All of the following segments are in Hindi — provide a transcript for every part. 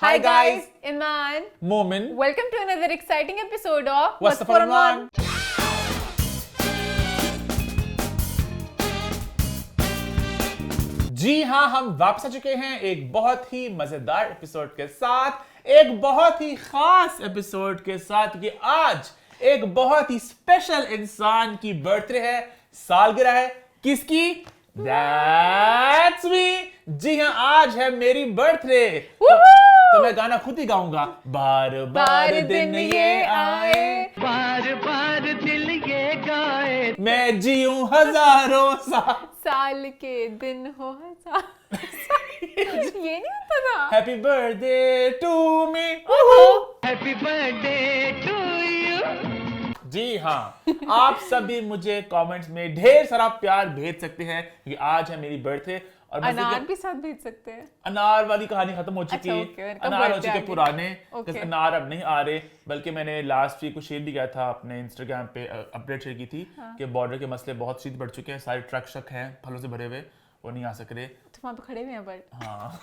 Hi guys, Iman. Momin. Welcome to another exciting episode of What's the fun one? जी हाँ, हम वापस आ चुके हैं एक बहुत ही मजेदार एपिसोड के साथ, एक बहुत ही खास एपिसोड के साथ कि आज एक बहुत ही स्पेशल इंसान की बर्थडे है, सालगिरह है। किसकी? That's me. जी हाँ, आज है मेरी बर्थडे। तो मैं गाना खुद ही गाऊंगा। बार बार दिन ये आए, बार बार दिल ये गाए, मैं जीऊं हजारों साल के दिन हो हजार ये नहीं होता था। Happy birthday to me. Happy birthday to you. जी हाँ, आप सभी मुझे कमेंट्स में ढेर सारा प्यार भेज सकते हैं क्योंकि आज है मेरी बर्थडे। और अनार भी साथ भेज सकते हैं। अनार वाली कहानी खत्म हो चुकी है। okay, अनार हो चुके पुराने। Okay. अनार अब नहीं आ रहे, बल्कि मैंने लास्ट वीक को शेयर भी किया था अपने इंस्टाग्राम पे, अपडेट शेयर की थी कि बॉर्डर के मसले बहुत शीत बढ़ चुके हैं, सारे ट्रक शक हैं फलों से भरे हुए, वो नहीं आ सक रहे। तो वहाँ पे खड़े हुए हैं बट हाँ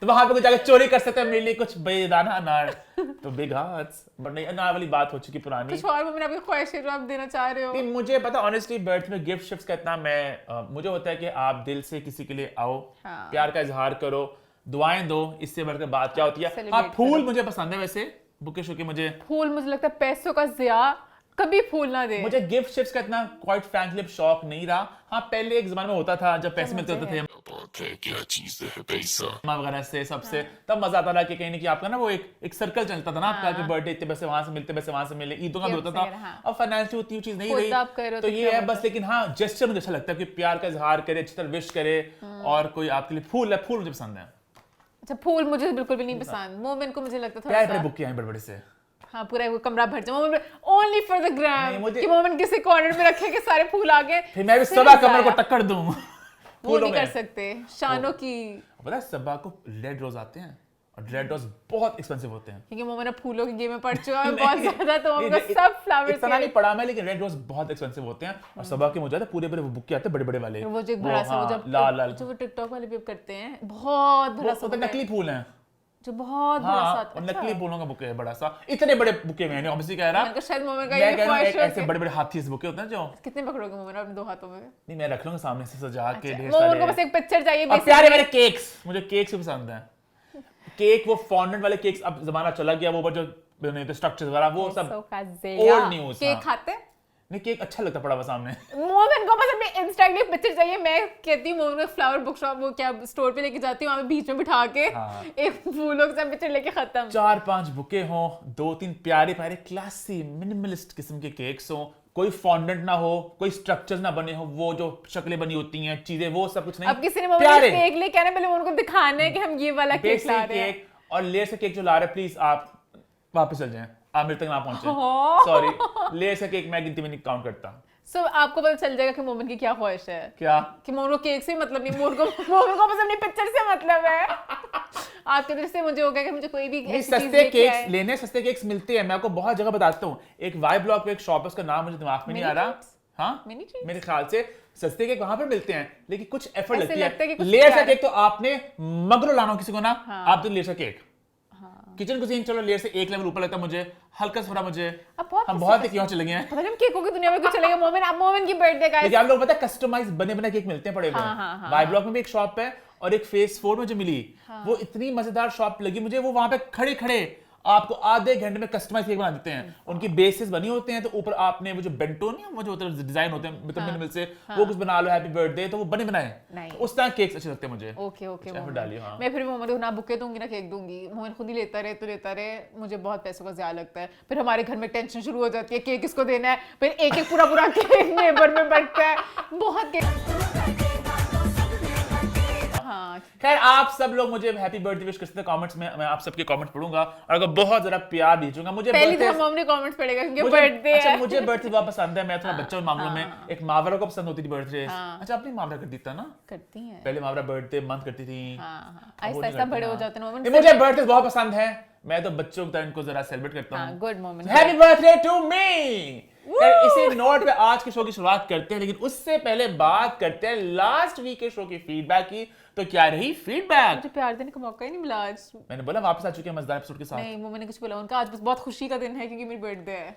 तो वहां पे कुछ जाके चोरी कर सकते हैं मेरे लिए कुछ बेदाना अनार, तो बिग हार्ट्स। बट नहीं, अनार वाली बात हो चुकी पुरानी। कुछ और मैंने आपकी ख्वाहिश है जो आप देना चाह रहे हो। नहीं, मुझे पता ऑनेस्टली बर्थ में गिफ्ट शिफ्ट का इतना मुझे होता है कि आप दिल से किसी के लिए आओ, हाँ। प्यार का इजहार करो, दुआएं दो, इससे बढ़कर बात क्या होती है। हाँ, Celebrate फूल करो। मुझे पसंद है, वैसे बुके शुके मुझे मुझे लगता है पैसों का जिया कभी फूल ना दे। मुझे गिफ्ट शिफ्ट का इतना क्वाइट फ्रैंकली शौक नहीं रहा। हाँ, पहले एक जमाने में होता था जब पैसे मिलते होते थे क्या चीज है पैसा वगैरह से सबसे, तब मजा आता था कि कहीं ना कहीं आपका ना वो एक सर्कल चलता था ना आपका, कि बर्थडे इतने पैसे वहां से मिलते, पैसे वहां से मिले, ईदों का भी होता था। हाँ। अब फाइनेंशियल उतनी चीज नहीं खुद आप करो रही, तो तो ये क्या है बस। लेकिन हाँ, जेस्चर मुझे अच्छा लगता है कि प्यार का इजहार करे, अच्छी तरह विश करे, और कोई आपके लिए फूल है, फूल मुझे पसंद है। अच्छा, फूल मुझे बिल्कुल भी नहीं पसंद। मोमेंट को मुझे लगता प्यारे था बड़े बुके हैं बड़े बड़े से। हाँ, पूरा वो कमरा भर जाए मोमेंट ओनली फॉर द नहीं, ग्राम, मुझे- कि मोमेंट किसी कॉर्नर में रखे के सारे फूल आ गए, फिर मैं भी सबा कमर को टक्कर दूं वो नहीं कर सकते शानों की, पता है सबा को रेड रोज आते हैं और रेड रोज बहुत एक्सपेंसिव होते हैं। क्योंकि मोमेंट अपना फूलों के गेम में पड़ चुका है बहुत ज्यादा, तो हमको सब फ्लावर्स इतना नहीं पड़ा मैं, लेकिन रेड रोज बहुत एक्सपेंसिव होते हैं। और सबा के मुझे पूरे पूरे बुके आते हैं बड़े बड़े वाले, वो जो एक बड़ा सा वो हाँ, जब लाल लाल, जो वो टिकटॉक वाले भी अब करते हैं, बहुत बड़ा सा वो तो बुके, नकली फूल हैं। जो बहुत बड़ा सा हाँ, आता और है। नकली फूलों का बुके है बड़ा सा। इतने बड़े बुके में नहीं ऑब्वियसली कह रहा, मैंने कहा शायद मोमेंट का मैं ये कह रहा हूँ ख्वाहिश हो ऐसे कि- बड़े बड़े हाथी से बुके होते हैं जो, कितने पकड़ोगे मोमेंट अपने दो हाथों में? नहीं मैं रख लूंगा सामने से सजा के ढेर मोमेंट को बस सारे। एक पिक्चर चाहिए और प्यारे मेरे केक्स, मुझे केक्स भी पसंद है। केक वो फॉन्डेंट वाले केक्स, अब जमाना चला गया, वो जो स्ट्रक्चर्स वगैरह वो सब old news, केक हाँ। खाते नहीं, केक अच्छा लगता पड़ा हुआ सामने। मोमेंट को बस अपने इंस्टा के लिए पिक्चर चाहिए। मैं कहती हूँ मोमेंट को फ्लावर बुक शॉप वो क्या स्टोर पे लेके जाती हूँ, वहाँ पे बीच में बिठा के हाँ। एक फूलों के साथ पिक्चर लेके खत्म। 4-5 बुके हों, 2-3 प्यारे प्यारे क्लासी मिनिमलिस्ट किस्म के केक्स हों, कोई फॉन्डेंट ना हो, कोई स्ट्रक्चर्स ना बने हो, वो जो शक्लें बनी होती हैं चीजें, वो सब कुछ नहीं। अब किसी ने मोमेंट केक लेके आना, पहले उनको दिखाना है कि हम ये वाला केक ला रहे हैं। केक और लेयर से केक जो ला रहे हैं, प्लीज आप वापस चल जाएं, आप मेरे तक ना पहुंचे। हाँ। सॉरी, लेयर से केक मैं गिनती में नहीं काउंट करता। सो आपको पता चल जाएगा कि मोमेंट की क्या ख्वाहिश है, क्या कि मोमेंट को केक से मतलब नहीं, मोमेंट को बस अपनी पिक्चर से मतलब है। आपके तरफ से मुझे हो गया कि मुझे कोई भी नहीं, ऐसी चीज़ सस्ते लेके आए। केक्स लेने, सस्ते केक्स मिलते हैं। मैं आपको बहुत जगह बताता हूँ। एक वाई ब्लॉक पे एक शॉप है, उसका नाम मुझे दिमाग में नहीं आ रहा। हाँ, Mini treats? मेरे ख्याल से सस्ते केक वहां पे मिलते हैं, लेकिन कुछ एफर्ट ऐसे लगती लगता है कि है। कुछ लेयर से प्यार- केक तो आपने मगरो लाना हो किसी को ना, हाँ। आप तो लेयर से केक। किचन कुजीन चलो लेयर से एक लेवल ऊपर लगता है मुझे, हल्का सा थोड़ा मुझे। अब बहुत हम बहुत क्यों चले गए हैं। पता नहीं हम केकों की दुनिया में क्यों चले गए। मोमेंट अब मोमेंट की बर्थडे का लेकिन आप लोग पता है कस्टमाइज बने बने केक मिलते हैं पड़े हुए। हाँ, वाई ब्लॉक में भी एक शॉप है और एक फेस 4 में जो मिली, वो इतनी मजेदार शॉप लगी मुझे। वो वहां पे खड़े खड़े आपको आधे घंटे में कस्टमाइज केक बना देते हैं। उनकी बेसिस बनी होते हैं, तो ऊपर आपने वो जो बेंटो नहीं, वो जो डिजाइन होते हैं मिनिमल से, वो कुछ बना लो, हैप्पी बर्थडे, तो वो बने बनाए। नहीं। उस तरह केक्स अच्छे लगते हैं मुझे। ओके ओके एफर्ट डालिए, हाँ। मैं फिर मोमेंट को ना बुके दूंगी ना केक दूंगी। मोमेंट खुद ही लेता रहे तो लेता रहे, मुझे बहुत पैसों का ज़्यादा लगता है। फिर हमारे घर में टेंशन शुरू हो जाती है, केक किसको देना है, फिर एक एक पूरा केक नेबर में बढ़ता है, बहुत केक। हाँ, खैर, आप सब लोग मुझे हैप्पी बर्थडे विश कर सकते हैं कमेंट्स में, मैं आप सबके कमेंट पढ़ूंगा और अगर बहुत जरा प्यार दीजिएगा मुझे। पहले तो birthday- हम अपने कमेंट्स पढ़ेगा क्योंकि मुझे- बर्थडे अच्छा, है। मुझे बर्थडे बहुत पसंद है। मैं थोड़ा बच्चा हूं मामलों में। एक मावरा को पसंद होती थी बर्थडे। अच्छा, अपनी मावरा करती था ना, करती हैं। पहले मावरा बर्थडे मंथ करती थी। हाँ, अब वो आहिस्ता नहीं आहिस्ता करती, बड़े हो हाँ। जाते हैं मोमेंट। नहीं, मुझे बर्थडे बहुत पसंद है। मैं तो बच्चों की तरह इनको जरा सेलिब्रेट करता हाँ, हूँ। Good moment. Happy birthday to me. इसी नोट पे आज के शो की शुरुआत करते हैं, लेकिन उससे पहले बात करते हैं लास्ट वीक के शो की फीडबैक की। तो क्या रही फीडबैक? मुझे प्यार देने का मौका ही नहीं मिला आज। मैंने बोला वापस आ चुके हैं मजेदार एपिसोड के साथ। नहीं वो मैंने कुछ बोला उनका, आज बस बहुत खुशी का दिन है क्योंकि मेरी बर्थडे है।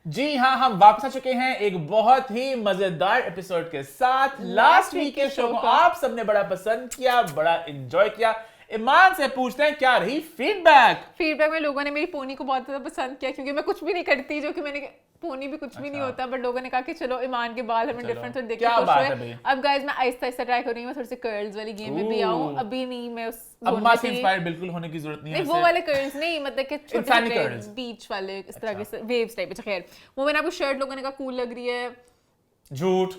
जी हाँ, हम वापस आ चुके हैं एक बहुत ही मजेदार एपिसोड के साथ। लास्ट वीक के शो को आप सबने बड़ा पसंद किया, बड़ा एंजॉय किया। ईमान से पूछते हैं क्या रही फीडबैक? फीडबैक में लोगों ने मेरी पोनी को बहुत ज्यादा पसंद किया क्योंकि मैं कुछ भी नहीं करती, जो कि मैंने पोनी भी कुछ भी नहीं होता, बट लोगों ने कहा कि चलो ईमान के बाल हमें डिफरेंट थोड़े देख के खुश हुए। अब गाइस मैं आहिस्ता आहिस्ता ट्राई कर रही हूँ, मैं थोड़े से कर्ल्स वाली गेम में भी आऊँ। अभी नहीं, मैं उस अम्मा से इंस्पायर्ड बिल्कुल होने की जरूरत नहीं है। वो वाले कर्ल्स नहीं, मतलब कि छोटे बीच वाले इस तरह के वेव्स टाइप। अच्छा खैर, वो मैंने आपको शर्ट लोगों ने कहा कूल लग रही है। झूठ।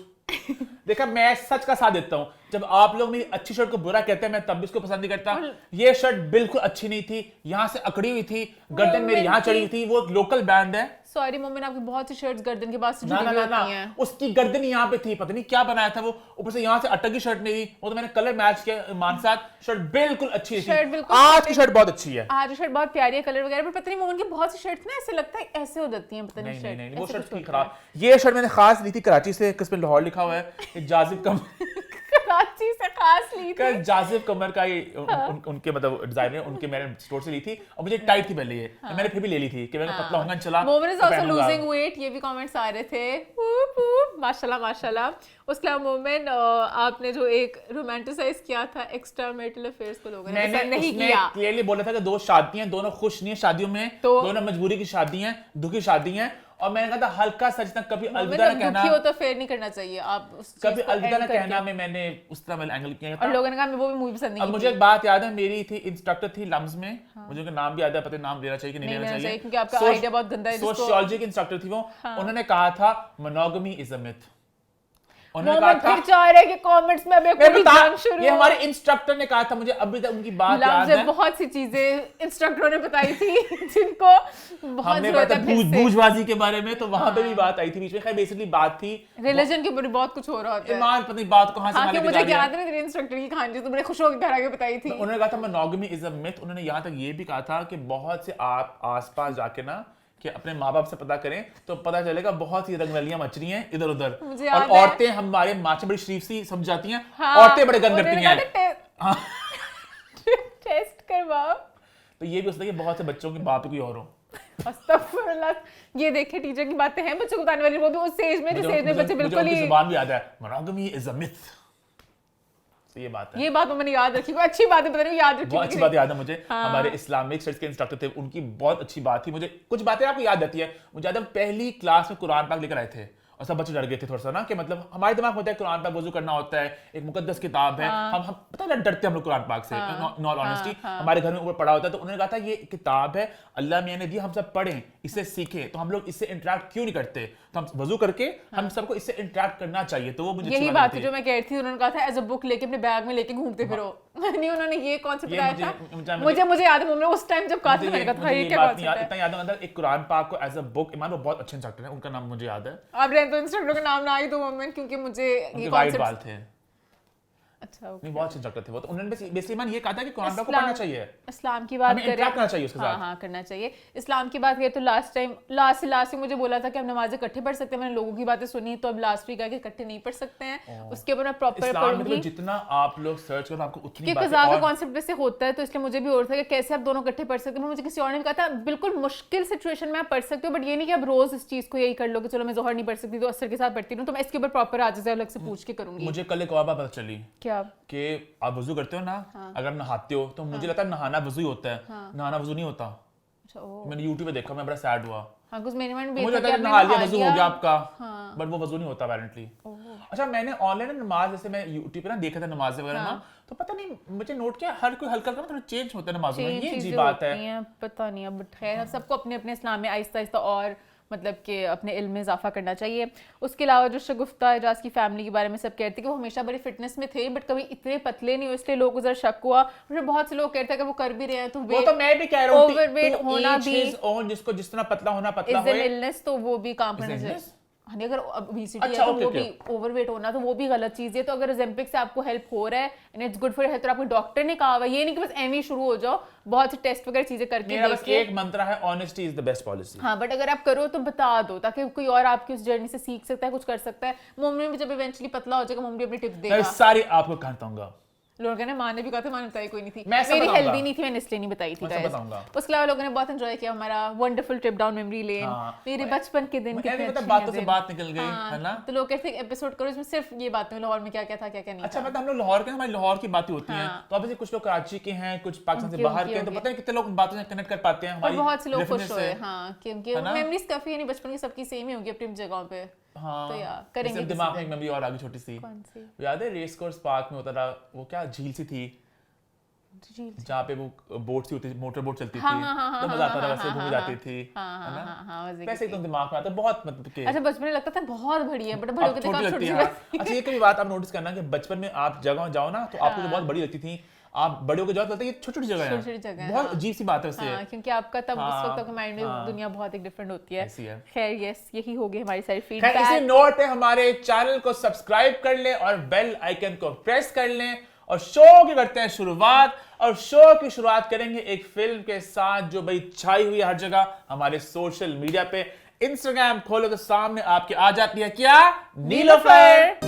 देखा, मैं सच का साथ देता हूँ। जब आप लोग मेरी अच्छी शर्ट को बुरा कहते हैं, मैं तब भी उसको पसंद नहीं करता। ये शर्ट बिल्कुल अच्छी नहीं थी, यहाँ से अकड़ी हुई थी, गर्दन मेरी यहाँ चढ़ी हुई थी। वो लोकल ब्रांड है। सॉरी मोमिन, आपकी बहुत सी शर्ट्स गर्दन के पास से जुड़ी हुई होती हैं। उसकी गर्दन यहाँ पे थी, पता नहीं क्या बनाया था वो, ऊपर से यहाँ से अटक की शर्ट मेरी। वो तो मैंने कलर मैच किया ईमान साथ। शर्ट बिल्कुल अच्छी थी। आज की शर्ट बहुत अच्छी है। आज की शर्ट बहुत प्यारी है, कलर वगैरह, पर पता नहीं मोमिन की बहुत सी शर्ट्स ना ऐसे लगता है ऐसे हो जाती हैं, पता नहीं। नहीं, वो शर्ट थी खराब। ये शर्ट मैंने खास ली थी कराची से, किस पे लाहौर लिखा हुआ है। जाजिब कराची से खास ली थी। जाजिब कमर का ये उनके मतलब डिजाइन है, उनके मैंने स्टोर से ली थी और मुझे टाइट थी पहले ये। मैंने फिर भी ले ली थी कि मैं पतला होऊंगा चला। मोमिन इज आल्सो लूजिंग वेट, ये भी कमेंट्स आ रहे थे। माशाल्लाह माशाल्लाह। उसके अलावा मोमिन, आपने जो एक रोमांटिसाइज किया था एक्स्ट्रा मैरिटल अफेयर्स को लोगों ने पसंद नहीं किया। क्लियरली बोला था कि दो शादियां, दोनों खुश नहीं है शादियों में, दोनों मजबूरी की शादी हैं, दुखी शादी हैं। और मैंने कहा था हल्का सा जितना कभी अलविदा ना कहना, दुखी हो तो फेयर नहीं करना चाहिए आप कभी अलविदा ना कहना में मैंने उस तरह वाला एंगल किया था। और लोगों ने कहा वो भी मूवी पसंद नहीं। अब मुझे एक बात याद है, मेरी थी इंस्ट्रक्टर थी लम्स में, मुझे उनका नाम भी याद है, पता नाम लेना चाहिए कि नहीं लेना चाहिए क्योंकि आपका आइडिया बहुत गंदा है। सोशियोलॉजी की इंस्ट्रक्टर थी वो। उन्होंने कहा था मोनोगमी इज अ मिथ। उन्होंने कहा था, फिर चाह रहे कि कमेंट्स में अभी कोई जंग शुरू। ये हमारे इंस्ट्रक्टर ने कहा था, मुझे अभी तक उनकी बात याद है। बहुत सी चीजें इंस्ट्रक्टरों ने बताई थी जिनको बहुत जरूरत है। बूझबाजी के बारे में तो वहां पे भी बात आई थी बीच में। खैर बेसिकली बात थी रिलीजन के ऊपर बहुत कुछ हो रहा होता है। ईमान पता नहीं बात कहां से मुझे याद है तेरे इंस्ट्रक्टर की कहानी जो बड़े खुश होकर घर आके बताई थी। उन्होंने कहा था मोनोगमी इज अ मिथ। उन्होंने यहाँ तक ये भी कहा था कि बहुत से आप आसपास जाके ना कि अपने माँ बाप से पता करें तो पता चलेगा बहुत सी रंगरलियां मच रही हैं इधर उधर। और औरतें हमारे माँ से बड़ी शरीफ सी समझ जाती हैं, औरतें बड़े गंद करती हैं। टेस्ट करवाओ। तो ये भी हो सकता है कि बहुत से बच्चों के बाप कोई और हो। अस्तगफुरुल्लाह। ये देखे टीचर की बातें हैं बच्चों को बताने वाली, वो भी उस एज में जिस एज में बच्चे बिल्कुल ही जुबान भी याद है, मोनोगमी इज अ मिथ। ये बात है, ये बात मैंने याद रखी। कोई अच्छी बात है पता नहीं याद रखी। बहुत अच्छी बात याद है मुझे। हमारे इस्लामिक स्टडीज के इंस्ट्रक्टर थे, उनकी बहुत अच्छी बात थी। मुझे कुछ बातें आपको याद रहती है। मुझे याद है पहली क्लास में कुरान पाक लेकर आए थे और सब बच्चे डर गए थे थोड़ा सा ना, कि मतलब हमारे दिमाग में होता है कुरान पाक वजू करना होता है, एक मुकद्दस किताब है। हम पता है डरते हम लोग कुरान पाक से। नॉट ऑनेस्टी, हमारे घर में ऊपर पढ़ा होता है। तो उन्होंने कहा था ये किताब है, अल्लाह मियां ने दी, हम सब पढ़ें, इससे सीखें। तो हम लोग इससे इंटरेक्ट क्यों नहीं करते? तो हम वजू करके हम सबको इससे इंटरेक्ट करना चाहिए। तो वो मुझे यही बात है जो मैं कह रही थी। उन्होंने कहा था एज अ बुक लेके अपने बैग में लेके घूमते फिरो। नहीं, उन्होंने ये कॉन्सेप्ट बताया था। मुझे याद है उस टाइम जब कहा था, मैंने कहा था ये क्या बात है। इतना याद है एक कुरान पाक को एज अ बुक, ईमान वो बहुत अच्छे इंस्ट्रक्टर हैं, उनका नाम मुझे याद है। अब रहने तो इंस्ट्रक्टर का नाम ना आई तो मोमेंट, क्योंकि मुझे ये कॉन्सेप्ट थे। अच्छा नहीं, बहुत अच्छे इंस्ट्रक्टर थे वो। तो उन्होंने बेसिकली ईमान ये कहा था कि कुरान पाक को पढ़ना चाहिए, इस्लाम की बात करें, करना चाहिए उसके साथ। हाँ करना चाहिए। इस्लाम की बात करें तो लास्ट मुझे बोला था कि हम नमाज़ें इकट्ठे पढ़ सकते हैं। मैंने लोगों की बातें सुनी तो अब लास्ट वीक आके इकट्ठे नहीं पढ़ सकते हैं। उसके ऊपर मैं प्रॉपर पढ़ूंगी। जितना आप लोग सर्च करो आपको उतनी बातें। कज़ा का कॉन्सेप्ट वैसे होता है, तो इसलिए मुझे भी और था कि कैसे आप दोनों इकट्ठे पढ़ सकते हैं। मुझे किसी और ने कहा था बिल्कुल मुश्किल सिचुएशन में आप पढ़ सकते हो, बट ये नहीं कि आप रोज इस चीज को यही कर लो कि चलो मैं जोहर नहीं पढ़ सकती तो असर के साथ पढ़ती हूँ। तो मैं इसके ऊपर प्रॉपर आज से अलग से पूछ के करूंगी। मुझे कल एक और बात पता चली। क्या? कि आप वजू करते हो ना, अगर नहाते हो तो मुझे लगता है नहाना वजू होता है, नहाना वजू नहीं होता। मैंने YouTube पे देखा, मैं बड़ा सैड हुआ। कुछ मेरे मन में मुझे लगता है नहा लिया वजू हो गया आपका, बट वो वजू नहीं होता अपेरेंटली। अच्छा, मैंने ऑनलाइन नमाज जैसे मैं YouTube पे ना देखा था नमाज वगैरह ना, तो पता नहीं मुझे नोट किया हर कोई हल्का हल्का थोड़ा चेंज होता है नमाजों में। ये अजीब बात है, पता नहीं। अब खैर सबको अपने अपने इस्लाम में आहिस्ता आहिस्ता और मतलब कि अपने इल्म में इजाफा करना चाहिए। उसके अलावा जो शगुफ्ता एजाज की फैमिली के बारे में सब कहते हैं कि वो हमेशा बड़ी फिटनेस में थे, बट कभी इतने पतले नहीं हुए, इसलिए लोगों को जरा शक हुआ। फिर बहुत से लोग कहते हैं कि वो कर भी रहे हैं, तो वो तो मैं भी कह रहा हूं, ओवरवेट होना भी जिसको जिस तरह पतला होना पतला होए, इज एन इलनेस, तो वो भी काम करना चाहिए। हाँ, अगर ओबेसिटी है तो वो भी ओवरवेट होना तो वो भी गलत चीज है। तो अगर ओलंपिक से आपको हेल्प हो रहा है and it's good for health, तो आपको डॉक्टर ने कहा हुआ, ये नहीं कि बस एम ही शुरू हो जाओ, बहुत से टेस्ट वगैरह चीजें करके मेरा बस एक मंत्र है, honesty is the best policy. हाँ, बट अगर आप करो तो बता दो ताकि कोई और आपकी उस जर्नी से सीख सकता है, कुछ कर सकता है। मोमिन भी जब इवेंचुअली पतला हो जाएगा, मोमिन भी अपनी टिप्स देगा। मैं सारी आपको कहता हूँ, लोगों ने माँ ने भी कहा था, माँ ने बताई कोई नहीं थी, मैं ऐसा मेरी बताऊंगा। हेल्दी नहीं थी, मैंने इसलिए नहीं बताई थी मैं ऐसा guys। बताऊंगा। उसके अलावा लोगों ने बहुत एंजॉय किया हमारा wonderful trip down memory lane, हाँ। मेरे बचपन के दिन कितने मतलब अच्छे बातों हैं से बात निकल गई, हाँ, है ना? तो लोग कहते हैं एपिसोड करो इसमें सिर्फ ये बातें लाहौर में क्या क्या था क्या क्या नहीं अच्छा था। मतलब हम लोग लाहौर के, हमारी लाहौर की बातें होती हैं, हाँ। तो ऑब्वियसली कुछ लोग कराची के हैं, कुछ पाकिस्तान से उनके- बाहर के हैं, तो उनके- पता नहीं कितने लोग उन बातों से कनेक्ट कर पाते हैं और हमारी बहुत से लोग खुश reference हुए, से। हाँ, क्योंकि है ना? मेमोरीज काफी है नहीं, बचपन की सबकी सेम ही होगी अपनी अपनी जगहों पे। हाँ, तो यार करेंगे जैसे किसी दिमाग में दिन। एक मेमोरी और आगे छोटी सी, कौन सी? याद है रेस कोर्स पार्क में होता था वो, क्या झील सी थी झील जहाँ पे वो बोट सी होती थी, मोटर बोट चलती थी, हाँ, हाँ, हाँ, तो हाँ, मजा आता था, हाँ, वैसे हाँ, घूम हाँ, जाती थी, हाँ, है ना? हाँ, हाँ, मजे की वैसे थी। एकदम दिमाग में आता है बहुत, मतलब के अच्छा बचपन में लगता था बहुत बड़ी है, बट बड़े अब होके छोटी देखा लगती छोटी है। सी हाँ। अच्छा ये कभी बात आप नोटिस करना कि बचपन में आप जगह जाओ ना तो आपको जो बहुत बड़ी लगती थी, आप बड़े होकर जाओ तो लगता है ये छोटी छोटी जगह है, छोटी-छोटी जगह है, बहुत हाँ। अजीब सी बात है उससे। हाँ, क्योंकि आपका तब उस हाँ, वक्त आपके माइंड में हाँ। दुनिया बहुत एक डिफरेंट होती है। ऐसी है। खैर यस, यही हो गई हमारी सारी खैर इसी फीडबैक। नोट पे हमारे चैनल को सब्सक्राइब कर लें और बेल आइकन को प्रेस कर लें, और शो की करते हैं शुरुआत। और शो की शुरुआत करेंगे एक फिल्म के साथ जो भाई छाई हुई है हर जगह हमारे सोशल मीडिया पे। इंस्टाग्राम खोलो तो सामने आपके आ जाती है क्या, नीलोफर।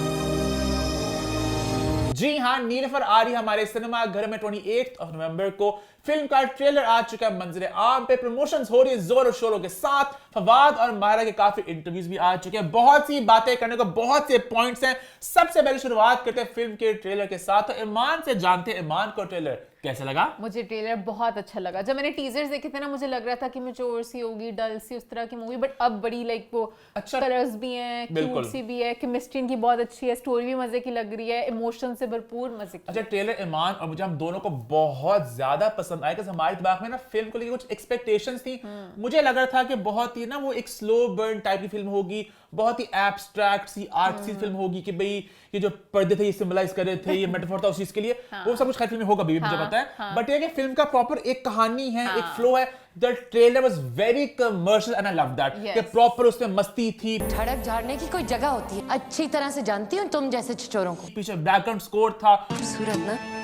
जी हाँ, नीलोफर आ रही है हमारे सिनेमा घर में 28 नवंबर को। फिल्म का ट्रेलर आ चुका है मंजरे आम पे, प्रमोशंस हो रही है जोरों शोरों के साथ। फवाद और मायरा के काफी इंटरव्यूज भी आ चुके हैं, बहुत सी बातें करने को, बहुत से पॉइंट्स हैं। सबसे पहले शुरुआत करते हैं फिल्म के ट्रेलर के साथ। तो ईमान से जानते हैं ईमान को ट्रेलर कैसा लगा। मुझे ट्रेलर बहुत अच्छा लगा। जब मैंने टीजर्स देखे थे ना, मुझे लग रहा था कि मैच्योर सी होगी, डल सी, उस तरह की मूवी, बट अब बड़ी लाइक वो अच्छा, कलर्स भी हैं, बिल्कुल। क्यूट सी भी है, केमिस्ट्री इनकी बहुत अच्छी है, स्टोरी भी मजे की लग रही है, इमोशन से भरपूर मजे की। अच्छा ट्रेलर ईमान और मुझे हम दोनों को बहुत ज्यादा पसंद आया, हमारे दिमाग में ना फिल्म को लेकर कुछ एक्सपेक्टेशंस थी। मुझे लग रहा था कि बहुत ही ना वो एक स्लो बर्न टाइप की फिल्म होगी, बहुत ही एब्स्ट्रैक्ट सी आर्ट सी फिल्म होगी कि भाई ये जो पर्दे थे ये सिंबलाइज कर रहे थे, ये मेटाफोर था उस चीज के लिए, वो सब कुछ खैर फिल्म में होगा भी, मुझे पता है। बट ये कि फिल्म का प्रॉपर एक कहानी है, एक फ्लो है। The trailer was very commercial and I love that कि प्रॉपर उसमें मस्ती थी, धड़क झाड़ने की कोई जगह होती है, अच्छी तरह से जानती हूँ तुम जैसे छिछोरों को। पीछे बैकग्राउंड स्कोर था, खूबसूरत ना।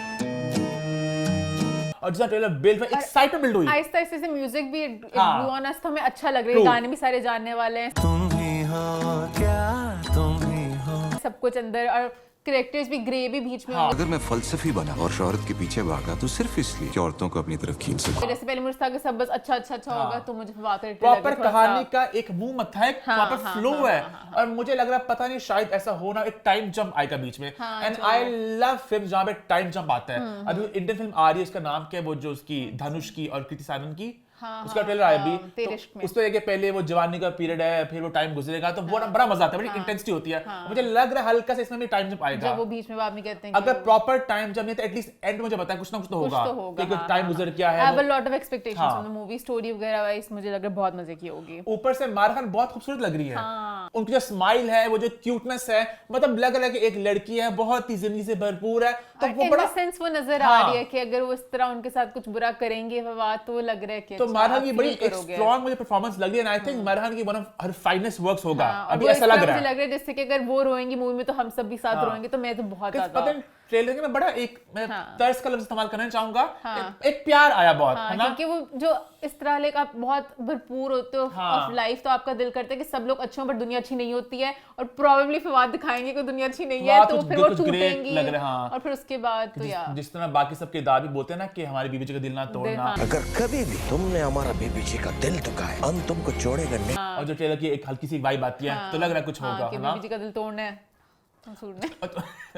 और जितना ट्रेलर बिल्ड हुआ, एक्साइटमेंट बिल्ड हुई। आहिस्ता आहिस्ता से म्यूजिक भी हाँ। ब्लू ऑन अस तो हमें अच्छा लग रहा है, True। गाने भी सारे जानने वाले हैं, तुम ही हो क्या तुम ही हो। सब कुछ अंदर, और कैरेक्टर्स भी ग्रे भी बीच में होंगे। अगर मैं फलसफी बना और शोहरत के पीछे भागा तो सिर्फ इसलिए कि औरतों को अपनी तरफ खींच सकूं। जैसे पहले मुझे था कि सब बस अच्छा होगा, तो मुझे बात करके प्रॉपर लगा थोड़ा कहानी सा- का एक मुंह मत्था है, हाँ, प्रॉपर हाँ, फ्लो हाँ, है। हाँ, और मुझे लग रहा है पता नहीं शायद ऐसा होना, एक टाइम जंप आएगा बीच में। हाँ, एंड जो- आई लव फिल्म जहां पे टाइम जंप आता है। अभी इंडियन फिल्म आ रही है, उसका नाम क्या है, वो जो उसकी धनुष की और कृति सानन की, उसका ट्रेलर आया भी, तेरे इश्क में। उस तरह के पहले वो जवानी का पीरियड है, फिर वो टाइम गुजरेगा, तो वो ना बड़ा मजा आता है, बड़ी इंटेंसिटी होती है। मुझे लग रहा है हल्का सा इसमें भी टाइम जंप आएगा। जब वो बीच में बात नहीं कहते हैं अगर प्रॉपर टाइम जंप नहीं तो एटलीस्ट एंड मुझे पता है कुछ ना कुछ तो कुछ होगा तो होगा, कि हाँ, टाइम हाँ, गुजर हाँ। क्या I है। have a lot of expectations हाँ। from the movie, story वगैरह वाइज मुझे लग रहा है बहुत मजे की होगी। ऊपर से मारा खान बहुत खूबसूरत लग रही है। हाँ। उनकी जो स्माइल है, वो जो क्यूटनेस है, मतलब लग रहा है कि एक लड़की है, बहुत ही जिंदगी से भरपूर है, तो वो बड़ा इनोसेंस वो नजर हाँ। आ रही है कि अगर वो इस तरह उनके साथ कुछ बुरा करेंगे फवाद, तो वो लग रहा है कि तो अच्छा, मारहान आप की बड़ी feel एक करोगे। स्ट्रॉन्ग मुझे परफॉर्मेंस लग रही है। आई थिंक मारहान की one of her finest works होगा, हाँ, और अभी वो इस ऐसा तरह लग रहा मुझे है। लग रहा है जैसे कि अगर वो रोएंगी मूवी में तो हम सब भी साथ हाँ। रोएंगे, तो मैं तो बहुत पता ज्यादा। है ट्रेलर के मैं बड़ा एक मैं हाँ। तर्स का लफ्ज इस्तेमाल करना चाहूंगा, हाँ। एक प्यार आया बहुत, हाँ, है ना? क्योंकि वो जो इस तरह लाइक आप बहुत भरपूर होते हो हाँ। ऑफ लाइफ, तो आपका दिल करता है कि सब लोग अच्छे हों बट दुनिया अच्छी नहीं होती है, और प्रोबेबली फवाद दिखाएंगे कि दुनिया अच्छी नहीं है, फवाद तो कुछ- फिर वो कुछ great टूटेंगी, लग रहा है, हाँ। और फिर उसके बाद तो यार जिस तरह बाकी सबके दादी बोलते हैं ना कि हमारी बीवी जी का दिल ना तोड़ना, हाँ। अगर कभी भी तुमने हमारा बेबी जी का दिल दुखाया, हम तुमको छोड़ेंगे नहीं। और जो ट्रेलर की एक हल्की सी वाइब आती है, तो लग रहा है कुछ हाँ, होगा, कि है ना? बीबी जी का दिल तोड़ना है मंसूर ने।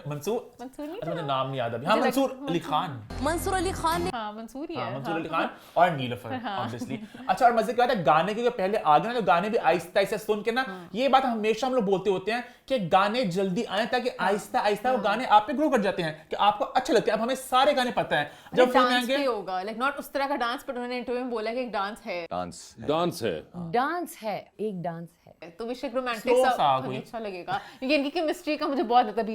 मंसूर मंसूर नहीं अच्छा, मुझे था? नाम नहीं याद अभी। हाँ, मुझे मंसूर लग- अली खान। मंसूर अली खान ने हाँ मंसूर ही हाँ, है। मंसूर हाँ। अली खान और नीलोफर ऑब्वियसली। अच्छा, और मजे की बात है गाने के पहले आगे ना, जो गाने भी आहिस्ता आहिस्ता सुन के ना, ये बात हमेशा हम लोग बोलते होते हैं कि गाने जल्दी आए ताकि आहिस्ता आहिस्ता वो गाने आप पे ग्रो कर जाते हैं, कि आपको अच्छे लगते हैं। अब हमें सारे गाने पता है, जब फिल्म में डांस भी आएंगे होगा, लाइक नॉट उस तरह का डांस, पर उन्होंने इंटरव्यू में बोला कि एक डांस है, डांस है। डांस है, एक डांस है। तो बेशक रोमांटिक Slow सा सा हमें कोई। अच्छा लगेगा, क्योंकि इनकी केमिस्ट्री का मुझे बहुत लगता है,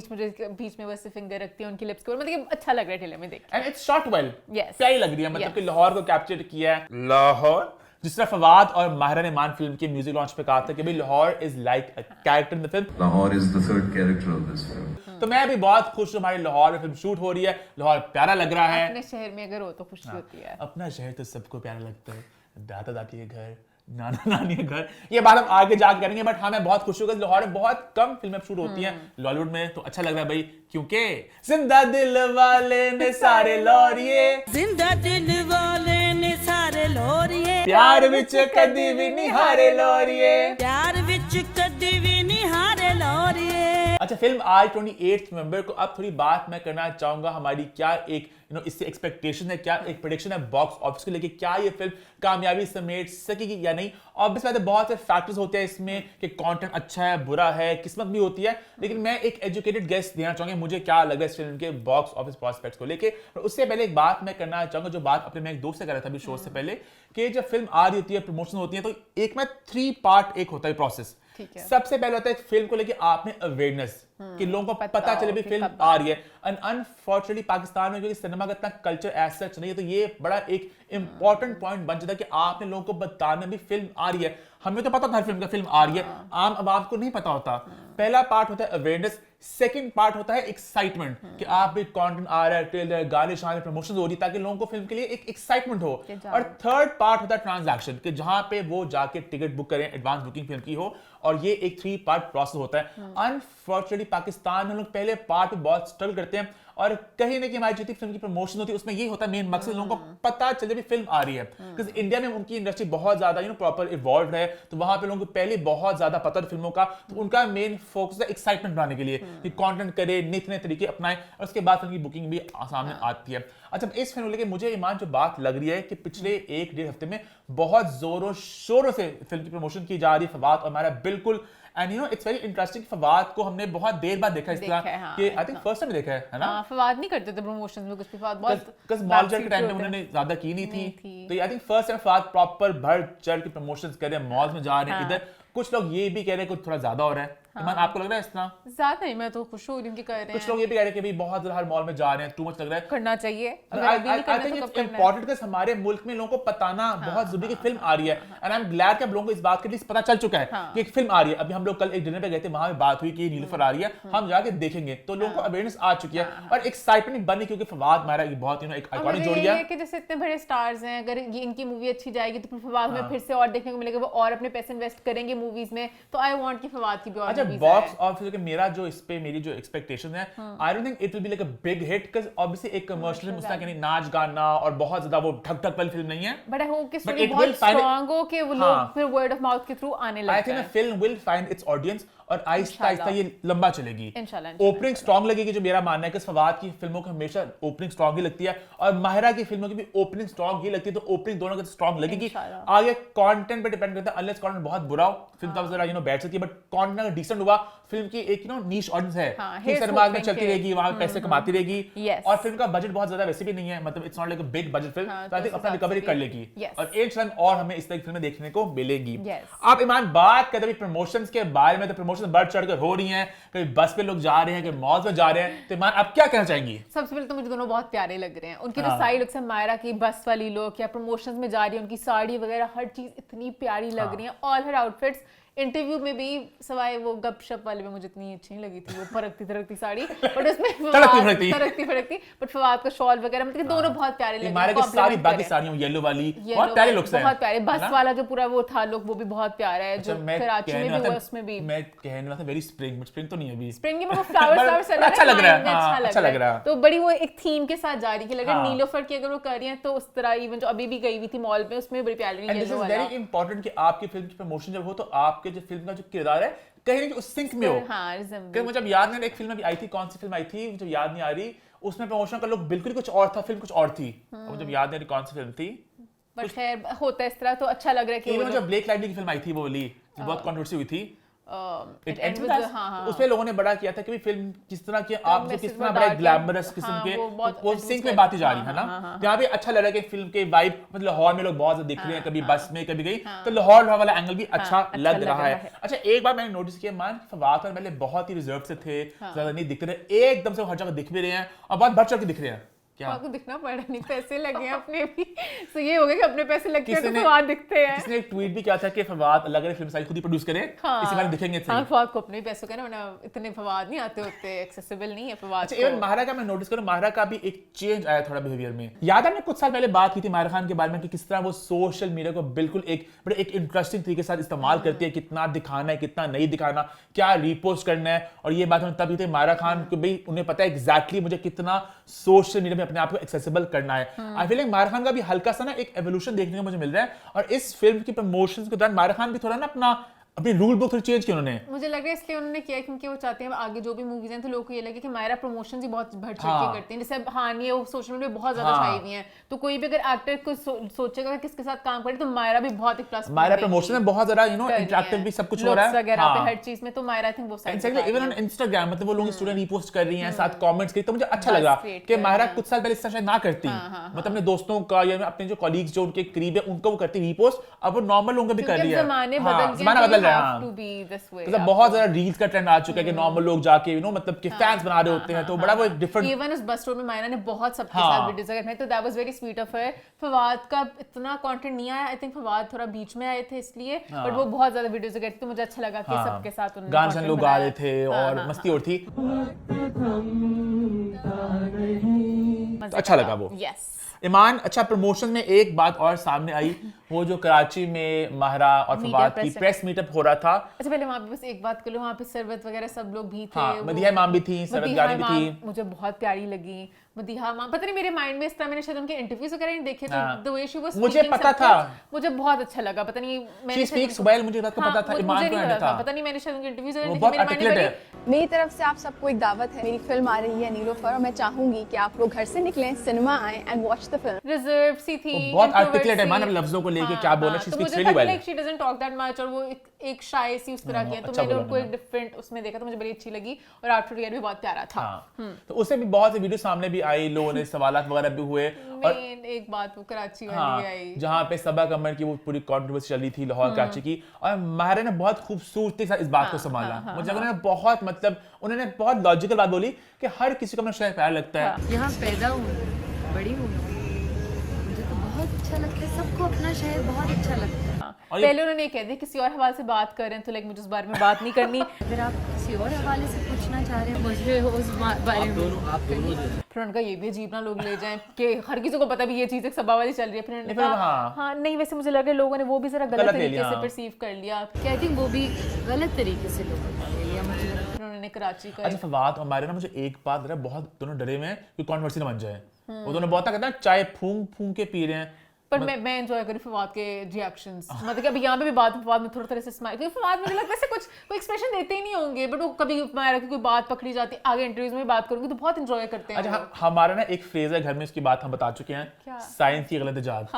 बीच में वैसे फिंगर रखती है उनकी लिप्स के ऊपर, मतलब अच्छा लग रहा है ट्रेलर में देख के। And it's shot well, Yes. प्यारी लग रही है, मतलब Yes. कि लाहौर को कैप्चर किया है। लाहौर, जिस तरह फवाद और माहिरा ने मान फिल्म के म्यूजिक लॉन्च पे कहा था कि भाई Lahore is like a character in the film, Lahore is the third character of this film. तो मैं भी बहुत खुश हूँ। हमारी लाहौर में फिल्म शूट हो रही है, लाहौर प्यारा लग रहा है। अपने शहर में अगर हो तो खुशी होती है। अपना शहर तो सबको प्यारा लगता है, दादा दादी के घर, नाना नानी का घर, ये बात हम आगे जाके करेंगे। बट हाँ, मैं बहुत खुश हूँ कि लाहौर में बहुत कम फिल्में शूट होती हैं लॉलीवुड में, तो अच्छा लग रहा है भाई, क्योंकि जिंदा दिल वाले ने सारे लौरिए, जिंदा दिल वाले ने सारे लोरिए, प्यार विच कदी भी नहीं हारे लौरिए। प्यार विच कदी भी नहीं हारे लोरिए। अच्छा, फिल्म आज 28 नवंबर को। अब थोड़ी बात मैं करना चाहूंगा हमारी क्या एक इससे एक्सपेक्टेशन है, क्या एक प्रेडिक्शन है बॉक्स ऑफिस को लेके, क्या ये फिल्म कामयाबी समेट सकेगी या नहीं। ऑब्वियस बात है, बहुत से फैक्टर्स होते हैं इसमें कि कंटेंट अच्छा है, बुरा है, किस्मत भी होती है, लेकिन मैं एक एजुकेटेड गेस देना चाहूंगा मुझे क्या लग रहा है इस फिल्म के बॉक्स ऑफिस प्रॉस्पेक्ट्स को लेके। और उससे पहले एक बात मैं करना चाहूंगा, जो बात अपने मैं एक दोस्त से कर रहा था अभी शो से पहले, कि जब फिल्म आ रही होती है, प्रमोशन होती है, तो एक में 3 पार्ट एक होता है प्रोसेस। सबसे पहले होता है फिल्म को लेके आपने अवेयरनेस, कि लोगों को पता चले भी फिल्म आ रही है। एंड अनफॉर्चुनेटली पाकिस्तान में क्योंकि सिनेमा का इतना कल्चर एज सच नहीं है, तो ये बड़ा एक इंपॉर्टेंट पॉइंट बन जाता है कि आपने लोगों को बताना भी फिल्म आ रही है। हमें तो पता था फिल्म का फिल्म आ रही है, आम आवाम को नहीं पता होता। पहला पार्ट होता है अवेयरनेस, सेकंड पार्ट होता है एक्साइटमेंट, कि आप भी कंटेंट आ रहा है, ट्रेलर, गाने शाने, प्रमोशन हो रही है, ताकि लोगों को फिल्म के लिए एक एक्साइटमेंट हो। और थर्ड पार्ट होता है ट्रांजैक्शन, कि जहां पे वो जाके टिकट बुक करें, एडवांस बुकिंग फिल्म की हो, और ये एक 3 पार्ट प्रोसेस होता है। अनफॉर्चुनेटली पाकिस्तान में लोग पहले पार्ट पे बहुत स्ट्रगल करते हैं, और कहीं ना कहीं हमारी जितनी फिल्म की प्रमोशन होती है उसमें ये होता है मेन मकसद लोगों को पता चले भी फिल्म आ रही है। बिकॉज इंडिया में उनकी इंडस्ट्री बहुत ज्यादा प्रॉपर इवॉल्व है, तो वहां पे लोगों को पहले बहुत ज्यादा पता था फिल्मों का, तो उनका मेन फोकस है एक्साइटमेंट बनाने के लिए, कि कंटेंट करे, नए नए तरीके अपनाएं, और उसके बाद फिल्म की बुकिंग भी सामने आती है। अच्छा, इस फिल्म को लेकर मुझे ईमान जो बात लग रही है कि पिछले 1-1.5 हफ्ते में बहुत जोरों शोरों से फिल्म की प्रमोशन की जा रही है। फवाद और हमारा बिल्कुल, and it's very interesting, Fawad को हमने बहुत देर बाद देखा इस तरह कि आई थिंक फर्स्ट टाइम देखा है ना। फवाद नहीं करते थे प्रमोशन में कुछ भी, फवाद बहुत मॉल के टाइम में उन्होंने ज्यादा की नहीं थी, तो I think first time Fawad proper बढ़ चढ़ के प्रमोशंस कर रहे हैं, मॉल्स में जा रहे हैं। इधर कुछ लोग ये भी कह रहे हैं कुछ थोड़ा ज्यादा हो रहा है। ईमान, आपको लग रहा है इस तरह? ज्यादा नहीं, मैं तो खुश हो रही हूं कि कर रहे हैं। कुछ लोग ये भी कह रहे हैं कि भाई बहुत ज्यादा हर मॉल में जा रहे हैं, टू मच लग रहा है। करना चाहिए, आई थिंक इट्स इंपॉर्टेंट कि हमारे मुल्क में लोगों को बताना बहुत जरूरी कि फिल्म आ रही है। एंड आई एम ग्लैड कि अब लोगों को इस बात के लिए पता चल चुका है कि एक फिल्म आ रही है। अभी हम लोग कल एक डिनर पे गए थे, वहां पे बात हुई कि नीलूफर आ रही है, हम जाके देखेंगे, तो लोगों को अवेयरनेस आ चुकी है और एक्साइटमेंट बनी, क्योंकि फवाद हमारा बहुत एक आइकॉनिक जोड़ी है कि जैसे इतने बड़े स्टार्स हैं, अगर ये इनकी मूवी अच्छी जाएगी तो फवाद में फिर से और देखने को मिलेगा, वो और अपने पैसे इन्वेस्ट करेंगे मूवीज में, तो आई वांट कि फवाद की भी और मूवीज आए। बॉक्स ऑफिस के मेरा जो इस पे मेरी जो एक्सपेक्टेशन है, I don't think it will be like a big hit, because obviously एक कमर्शियल फिल्म उसका नहीं, नाच गाना और बहुत ज्यादा वो ठक ठक वाली फिल्म नहीं है, बट आई होप कि स्टोरी बहुत स्ट्रांग हो कि वो लोग फिर वर्ड ऑफ माउथ के थ्रू आने लगते हैं। I think the film will find its audience और आहिस्ता आहिस्ता ये लंबा चलेगी। ओपनिंग स्ट्रांग लगेगी, जो मेरा मानना है कि फवाद की फिल्मों की हमेशा ओपनिंग स्ट्रांग ही लगती है, और माहिरा की फिल्मों की भी ओपनिंग स्ट्रांग ही लगती है, तो ओपनिंग दोनों की स्ट्रांग लगेगी। आगे कंटेंट पे डिपेंड करता है, अनलेस कंटेंट बहुत बुरा हो फिल्म तो जरा बैठ सकती है, बट कंटेंट अगर डिसेंट हुआ, फिल्म की एक नीश ऑडियंस है, सिनेमा में चलती रहेगी, वहां पे पैसे कमाती रहेगी, और फिल्म का बजट बहुत ज्यादा वैसे भी नहीं है, मतलब it's not like a big budget film, तो आई थिंक अपना रिकवरी कर लेगी, और एक टाइम और हमें इस तरह की फिल्में देखने को मिलेगी। आप ईमान बात करते हैं प्रमोशंस के बारे में, तो प्रमोशन बढ़ चढ़कर हो रही हैं, कभी बस पे लोग जा रहे हैं, कभी मॉल्स में जा रहे हैं, तो ईमान आप क्या कहना चाहेंगी? सबसे पहले तो मुझे दोनों बहुत प्यारे लग रहे हैं, उनकी जो साइड लुक्स है, मायरा की बस वाली लुक या प्रमोशंस में जा रही है, उनकी साड़ी वगैरह हर चीज इतनी प्यारी लग रही है, ऑल हर आउटफिट्स। इंटरव्यू में भी सवाए वो गपशप वाले में मुझे इतनी अच्छी नहीं लगी थी, वो फरकती साड़ी, बट उसमें तड़कती फड़कती, बट फवाद का शॉल वगैरह, मतलब दोनों बहुत प्यारे लगे। हमारे की सारी बाकी साड़ियां येलो वाली बहुत प्यारे लुक्स हैं, बहुत प्यारे। बस वाला जो पूरा वो था लुक, वो भी बहुत प्यारा है, जो कराची में भी हुआ, उसमें भी मैं कहने वाला था वेरी स्प्रिंग, बट स्प्रिंग तो नहीं है अभी, स्प्रिंग में वो फ्लावर्स अच्छा लग रहा है, अच्छा लग रहा है, तो बड़ी वो एक थीम के साथ जा रही है। लगा नीलोफर की अगर वो कर रही है तो उस तरह, इवन जो अभी भी गई हुई थी मॉल में, उसमें बड़ी प्यारी है। दिस इज वेरी इंपॉर्टेंट कि आपकी फिल्म की प्रमोशन जब हो, तो आपके जो फिल्म का जो किरदार है कहीं ना कहीं उस सिंक में हो। कि मुझे अब याद नहीं, एक फिल्म अभी आई थी, कौन सी फिल्म आई थी मुझे याद नहीं आ रही, उसमें प्रमोशन का लुक बिल्कुल कुछ और था, फिल्म कुछ और थी, मुझे याद नहीं कौन सी फिल्म थी, बट खैर होता है इस तरह, तो अच्छा लग रहा है कि मुझे ब्लेक लाइवली की फिल्म आई थी, वो वाली बहुत कंट्रोवर्सी हुई थी, हाँ। उसमें लोगों ने बड़ा किया था कि फिल्म किस तरह की, आप जो किस तरह बड़ा ग्लैमरस किस्म के, वो सिंक में बातें जा रही है ना, यहाँ पे अच्छा लग रहा है कि फिल्म के वाइब, मतलब लाहौर में लोग बहुत दिख रहे हैं, कभी बस में कभी गई, तो लाहौर वाला एंगल भी अच्छा लग रहा है। अच्छा, एक बार मैंने नोटिस किया, मान फवाद और पहले बहुत ही रिजर्व से थे, ज्यादा नहीं दिखते रहे, एकदम से हर जगह दिख भी रहे हैं और बहुत बढ़ चढ़ के दिख रहे हैं। क्या? आपको दिखना पड़ा नहीं, पैसे लगे हैं अपने भी। तो ये हो गया कि अपने पैसे लगते हैं तो किसी ने- फवाद दिखते हैं। किसी ने एक ट्वीट भी किया था कि फवाद अलग अलग फिल्म साइज खुद ही प्रोड्यूस करे, इसी बारे दिखेंगे थे। हाँ, फवाद को अपने पैसों का ना, वरना इतने फवाद नहीं आते होते, एक्सेसिबल नहीं है फवाद अच्छा, को। इवन माहिरा का मैं नोटिस करूं, माहिरा का भी एक चेंज आया थोड़ा बिहेवियर में। याद है हमने कुछ साल पहले बात की थी माहिरा खान के बारे में कि किस तरह वो सोशल मीडिया को बिल्कुल एक इंटरेस्टिंग तरीके से इस्तेमाल करती है, कितना दिखाना है कितना नहीं दिखाना, क्या रीपोस्ट करना है। और ये बात हमने तब की थी माहिरा खान को भी, उन्हें पता है एग्जैक्टली मुझे कितना सोशल मीडिया में अपने आप को एक्सेसिबल करना है। I feel like Mahira Khan का भी हल्का सा ना एक एवोल्यूशन देखने को मुझे मिल रहा है, और इस फिल्म की प्रमोशंस के दौरान माहिरा खान भी थोड़ा ना अपनी रूल बुक थोड़ी चेंज की उन्होंने। मुझे लग रहा है इसलिए उन्होंने किया क्योंकि वो चाहते हैं आगे जो भी मूवीज हैं तो लोगों को ये लगे कि मायरा प्रमोशन ही बहुत बढ़ चढ़ के करती हैं। जैसे अब हानिया वो सोशल मीडिया बहुत ज्यादा छाई हुई हैं, तो कोई भी अगर एक्टर को सोचेगा कि किसके साथ काम करे तो मायरा भी बहुत एक प्लस। मायरा प्रमोशन में बहुत ज्यादा इंटरैक्टिव भी सब कुछ हो रहा है वगैरह पे हर चीज में, तो मायरा आई थिंक वो एक्चुअली इवन ऑन इंस्टाग्राम मतलब वो लोग स्टोरी रीपोस्ट कर रही हैं, साथ कमेंट्स कर, तो मुझे अच्छा लग रहा कि मायरा कुछ साल पहले इस तरह शायद ना करती, मतलब अपने दोस्तों का या अपने जो कॉलीग्स जो उनके करीब है उनको वो करती रीपोस्ट, अब वो नॉर्मल लोगों का भी कर रही है। जमाने बदल रहा है, मतलब बहुत ज्यादा रील्स का ट्रेंड आ चुका है कि नॉर्मल लोग जाके मतलब कि फैंस बना रहे होते हैं, तो बड़ा वो एक डिफरेंट। इवन उस बस स्टोर में मायरा ने बहुत सबके साथ वीडियोस वगैरह बनाई, तो that was very sweet of her. Fawad का इतना कंटेंट नहीं आया, आई थिंक फवाद थोड़ा बीच में आए थे इसलिए, बट वो बहुत ज्यादा वीडियोस वगैरह थी, तो मुझे अच्छा लगा कि सबके साथ उन्होंने गाने लोग गा रहे थे और मस्ती और थी, अच्छा लगा वो। यस ईमान, अच्छा प्रमोशन में एक बात और सामने आई, वो जो कराची में माहिरा और फवाद की प्रेस मीटअप हो रहा था। अच्छा पहले वहाँ पे बस एक बात कर लो, वहाँ पे सरवत वगैरह सब लोग भी थे। हाँ, मदीहा इमाम भी थी, सरवत गानी भी थी, मुझे बहुत प्यारी लगी मदीहा इमाम। पता नहीं मेरे माइंड में इस तरह मैंने शायद उनके इंटरव्यूज वगैरह नहीं देखे, तो द वे शी वाज मुझे पता था, मुझे बहुत अच्छा लगा। पता नहीं मैंने शी स्पीक्स वेल, मुझे बात का पता था, ईमान को नहीं था, पता नहीं मैंने शायद उनके इंटरव्यूज वो बहुत आर्टिकुलेट है। मेरी तरफ से आप सबको एक दावत है, मेरी फिल्म आ रही है नीलोफर, और मैं चाहूंगी कि आप लोग घर से निकलें, सिनेमा आएं and watch the film. Reserve सी थी, बहुत आर्टिकुलेट है, माने लफ्जों को लेके क्या बोलना, she speaks really well. Like she doesn't talk that much, और वो एक शाय सी उस तरह की है, तो मैंने उनको एक डिफरेंट उसमें देखा, तो मुझे बड़ी अच्छी लगी, और आफ्टर ईयर भी बहुत प्यारा था। तो उससे भी बहुत सी वीडियो सामने भी आई, लोगों ने सवालात वगैरह भी हुए, और एक बात वो कराची वाली आई जहाँ पे सबा कमर की वो पूरी कंट्रोवर्सी चली थी लाहौर कराची की, और माहिरा ने बहुत खूबसूरती से इस बात को संभाला। मुझे लगा उन्होंने बहुत मतलब उन्होंने बहुत लॉजिकल बात बोली कि हर किसी को अपना शहर प्यार लगता है। यहाँ पैदा हूँ, बड़ी हूँ, मुझे तो बहुत अच्छा लगता है, सबको अपना शहर बहुत अच्छा लगता है। पहले उन्होंने ये कह दिया किसी और हवाले से बात कर रहे हैं, तो लाइक मुझे उस बारे में बात नहीं करनी। अगर आप किसी और हवाले से पूछना चाह रहे हैं मुझे उस बारे में, फिर उनका ये भी अजीब ना लोग ले जाएं कि हर किसी को पता भी ये चीज एक सभा वाली चल रही है। फिर उन्होंने कहा हाँ नहीं, वैसे मुझे लग रहा है लोगों ने वो भी जरा गलत तरीके से परसीव कर लिया, कि आई थिंक वो भी गलत तरीके से लोगों ने ले लिया। मुझे फिर उन्होंने कराची का अच्छा फवाद और माहिरा ना, मुझे एक बात लग रहा है, बहुत दोनों डरे हुए हैं कि कंट्रोवर्सी ना बन जाए। वो दोनों बहुत कहते हैं चाय फूंक फूंक के पी रहे हैं, पर मैं एंजॉय करी फवाद के रिएक्शंस, मतलब कि अभी यहाँ पे भी बात फवाद में थोड़ा तरह से स्माइल, क्योंकि फवाद मुझे लगता है ऐसे कुछ कोई एक्सप्रेशन देते ही नहीं होंगे, बट वो कभी मायरा की कोई बात पकड़ी जाती, आगे इंटरव्यूज में बात करूंगी तो बहुत एंजॉय करते हैं। अच्छा हमारा ना एक फ्रेज है घर में, उसकी बात हम बता चुके हैं, साइंस की गलत इजाद।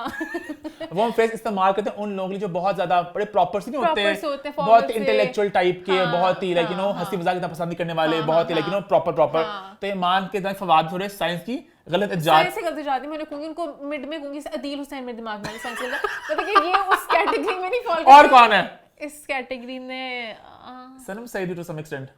वो हम फ्रेज इस्तेमाल करते हैं उन लोगों के लिए जो बहुत ज्यादा बड़े प्रॉपर से नहीं होते, बहुत इंटेलेक्चुअल टाइप के, बहुत ही लाइक हंसी मजाक इतना पसंद नहीं करने वाले, बहुत ही लाइक प्रॉपर। तो ये मान के फवाद थोड़े साइंस की गलत इजाद से गलत इजाद मैंने कहूंगी, उनको मिड में कहूंगी अदील हुसैन मेरे दिमाग में साइंस का, मतलब कि ये उस कैटेगरी में नहीं फॉल। और कौन है इस कैटेगरी में? सनम सईदी टू सम एक्सटेंट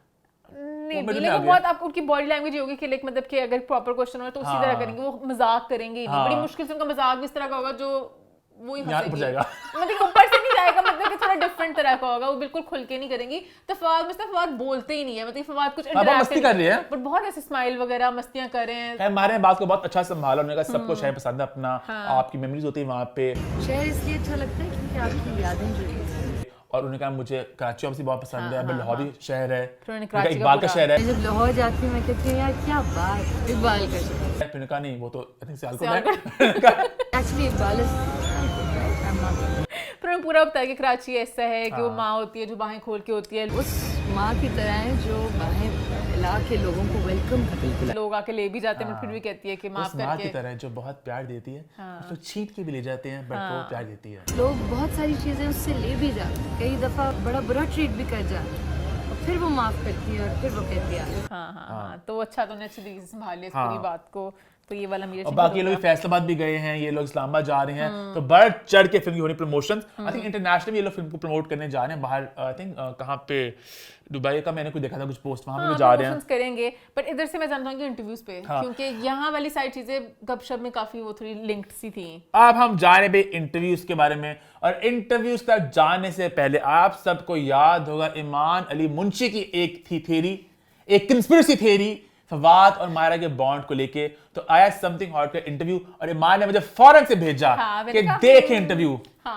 नहीं, लेकिन वो बहुत आप उनकी बॉडी लैंग्वेज होगी कि लाइक मतलब कि अगर प्रॉपर क्वेश्चन हो तो उसी तरह करेंगे, वो मजाक करेंगे नहीं, बड़ी मुश्किल से उनका मजाक भी इस तरह का होगा जो वो ही ऊपर जाएगा, मतलब ऊपर से नहीं जाएगा, मतलब कि थोड़ा डिफरेंट तरह का होगा, वो बिल्कुल खुल के नहीं करेंगी। तो फवाद बोलते ही नहीं है, मतलब फवाद कुछ मस्ती कर रही है, बट बहुत ऐसे स्माइल वगैरह मस्तियां कर रहे हैं। हमारे बात को बहुत अच्छा संभाला, उन्होंने कहा सबको शहर पसंद है अपना, आपकी मेमोरीज होती है वहाँ पे, शहर इसलिए अच्छा लगता है क्योंकि आपकी यादें जुड़ी हैं। और उन्होंने कहा मुझे कराची ऑब्वियसली बहुत पसंद है, लाहौरी शहर है, कराची इकबाल का शहर है। जब लाहौर जाती हूँ मैं कहती हूँ यार क्या बात, इकबाल का शहर। फिर कहा नहीं वो तो आई थिंक सियालकोट है, एक्चुअली इकबाल फिर मैं पूरा बताया कि कराची ऐसा है कि वो माँ होती है जो बाहें खोल के होती है, उस माँ की तरह है जो बाहें फैला के लोगों को वेलकम करती है। लोग आके ले भी जाते हैं, फिर भी कहती है कि माफ माँ की करके, तरह जो बहुत प्यार देती है, तो छींट के भी ले जाते हैं, बट वो प्यार देती है। लोग बहुत सारी चीजें उससे ले भी जाते हैं, कई दफा बड़ा बुरा ट्रीट भी कर जाते हैं, और फिर वो माफ करती है और फिर वो कहती है हाँ, तो अच्छा तो अच्छी तरीके से संभाल लिया इस पूरी बात को। तो ये वाला मीरा और बाकी ये लोग फैसलाबाद भी गए हैं, ये लोग इस्लामाबाद जा रहे हैं, तो बढ़ चढ़ के फिल्म की हो रही प्रमोशन। आई थिंक इंटरनेशनल ये लोग फिल्म को प्रमोट करने जा रहे हैं बाहर। आई थिंक कहाँ पे, दुबई का मैंने कुछ देखा था कुछ पोस्ट, वहां पे जा रहे हैं। करेंगे, पर इधर से मैं जानता हूँ कि इंटरव्यूज पे, क्योंकि यहाँ वाली सारी चीजें गपशप में काफी वो थोड़ी लिंक्ड सी थी। अब हम जा रहे हैं इंटरव्यूज के बारे में, और इंटरव्यूज तक जाने से पहले आप सबको याद होगा ईमान अली मुंशी की एक थी थ्योरी, एक कंस्पिरेसी थ्योरी फवाद और मायरा के बॉन्ड को लेके। तो आया समथिंग हॉट का इंटरव्यू, और ईमान ने मुझे फौरन से भेजा कि देख इंटरव्यू,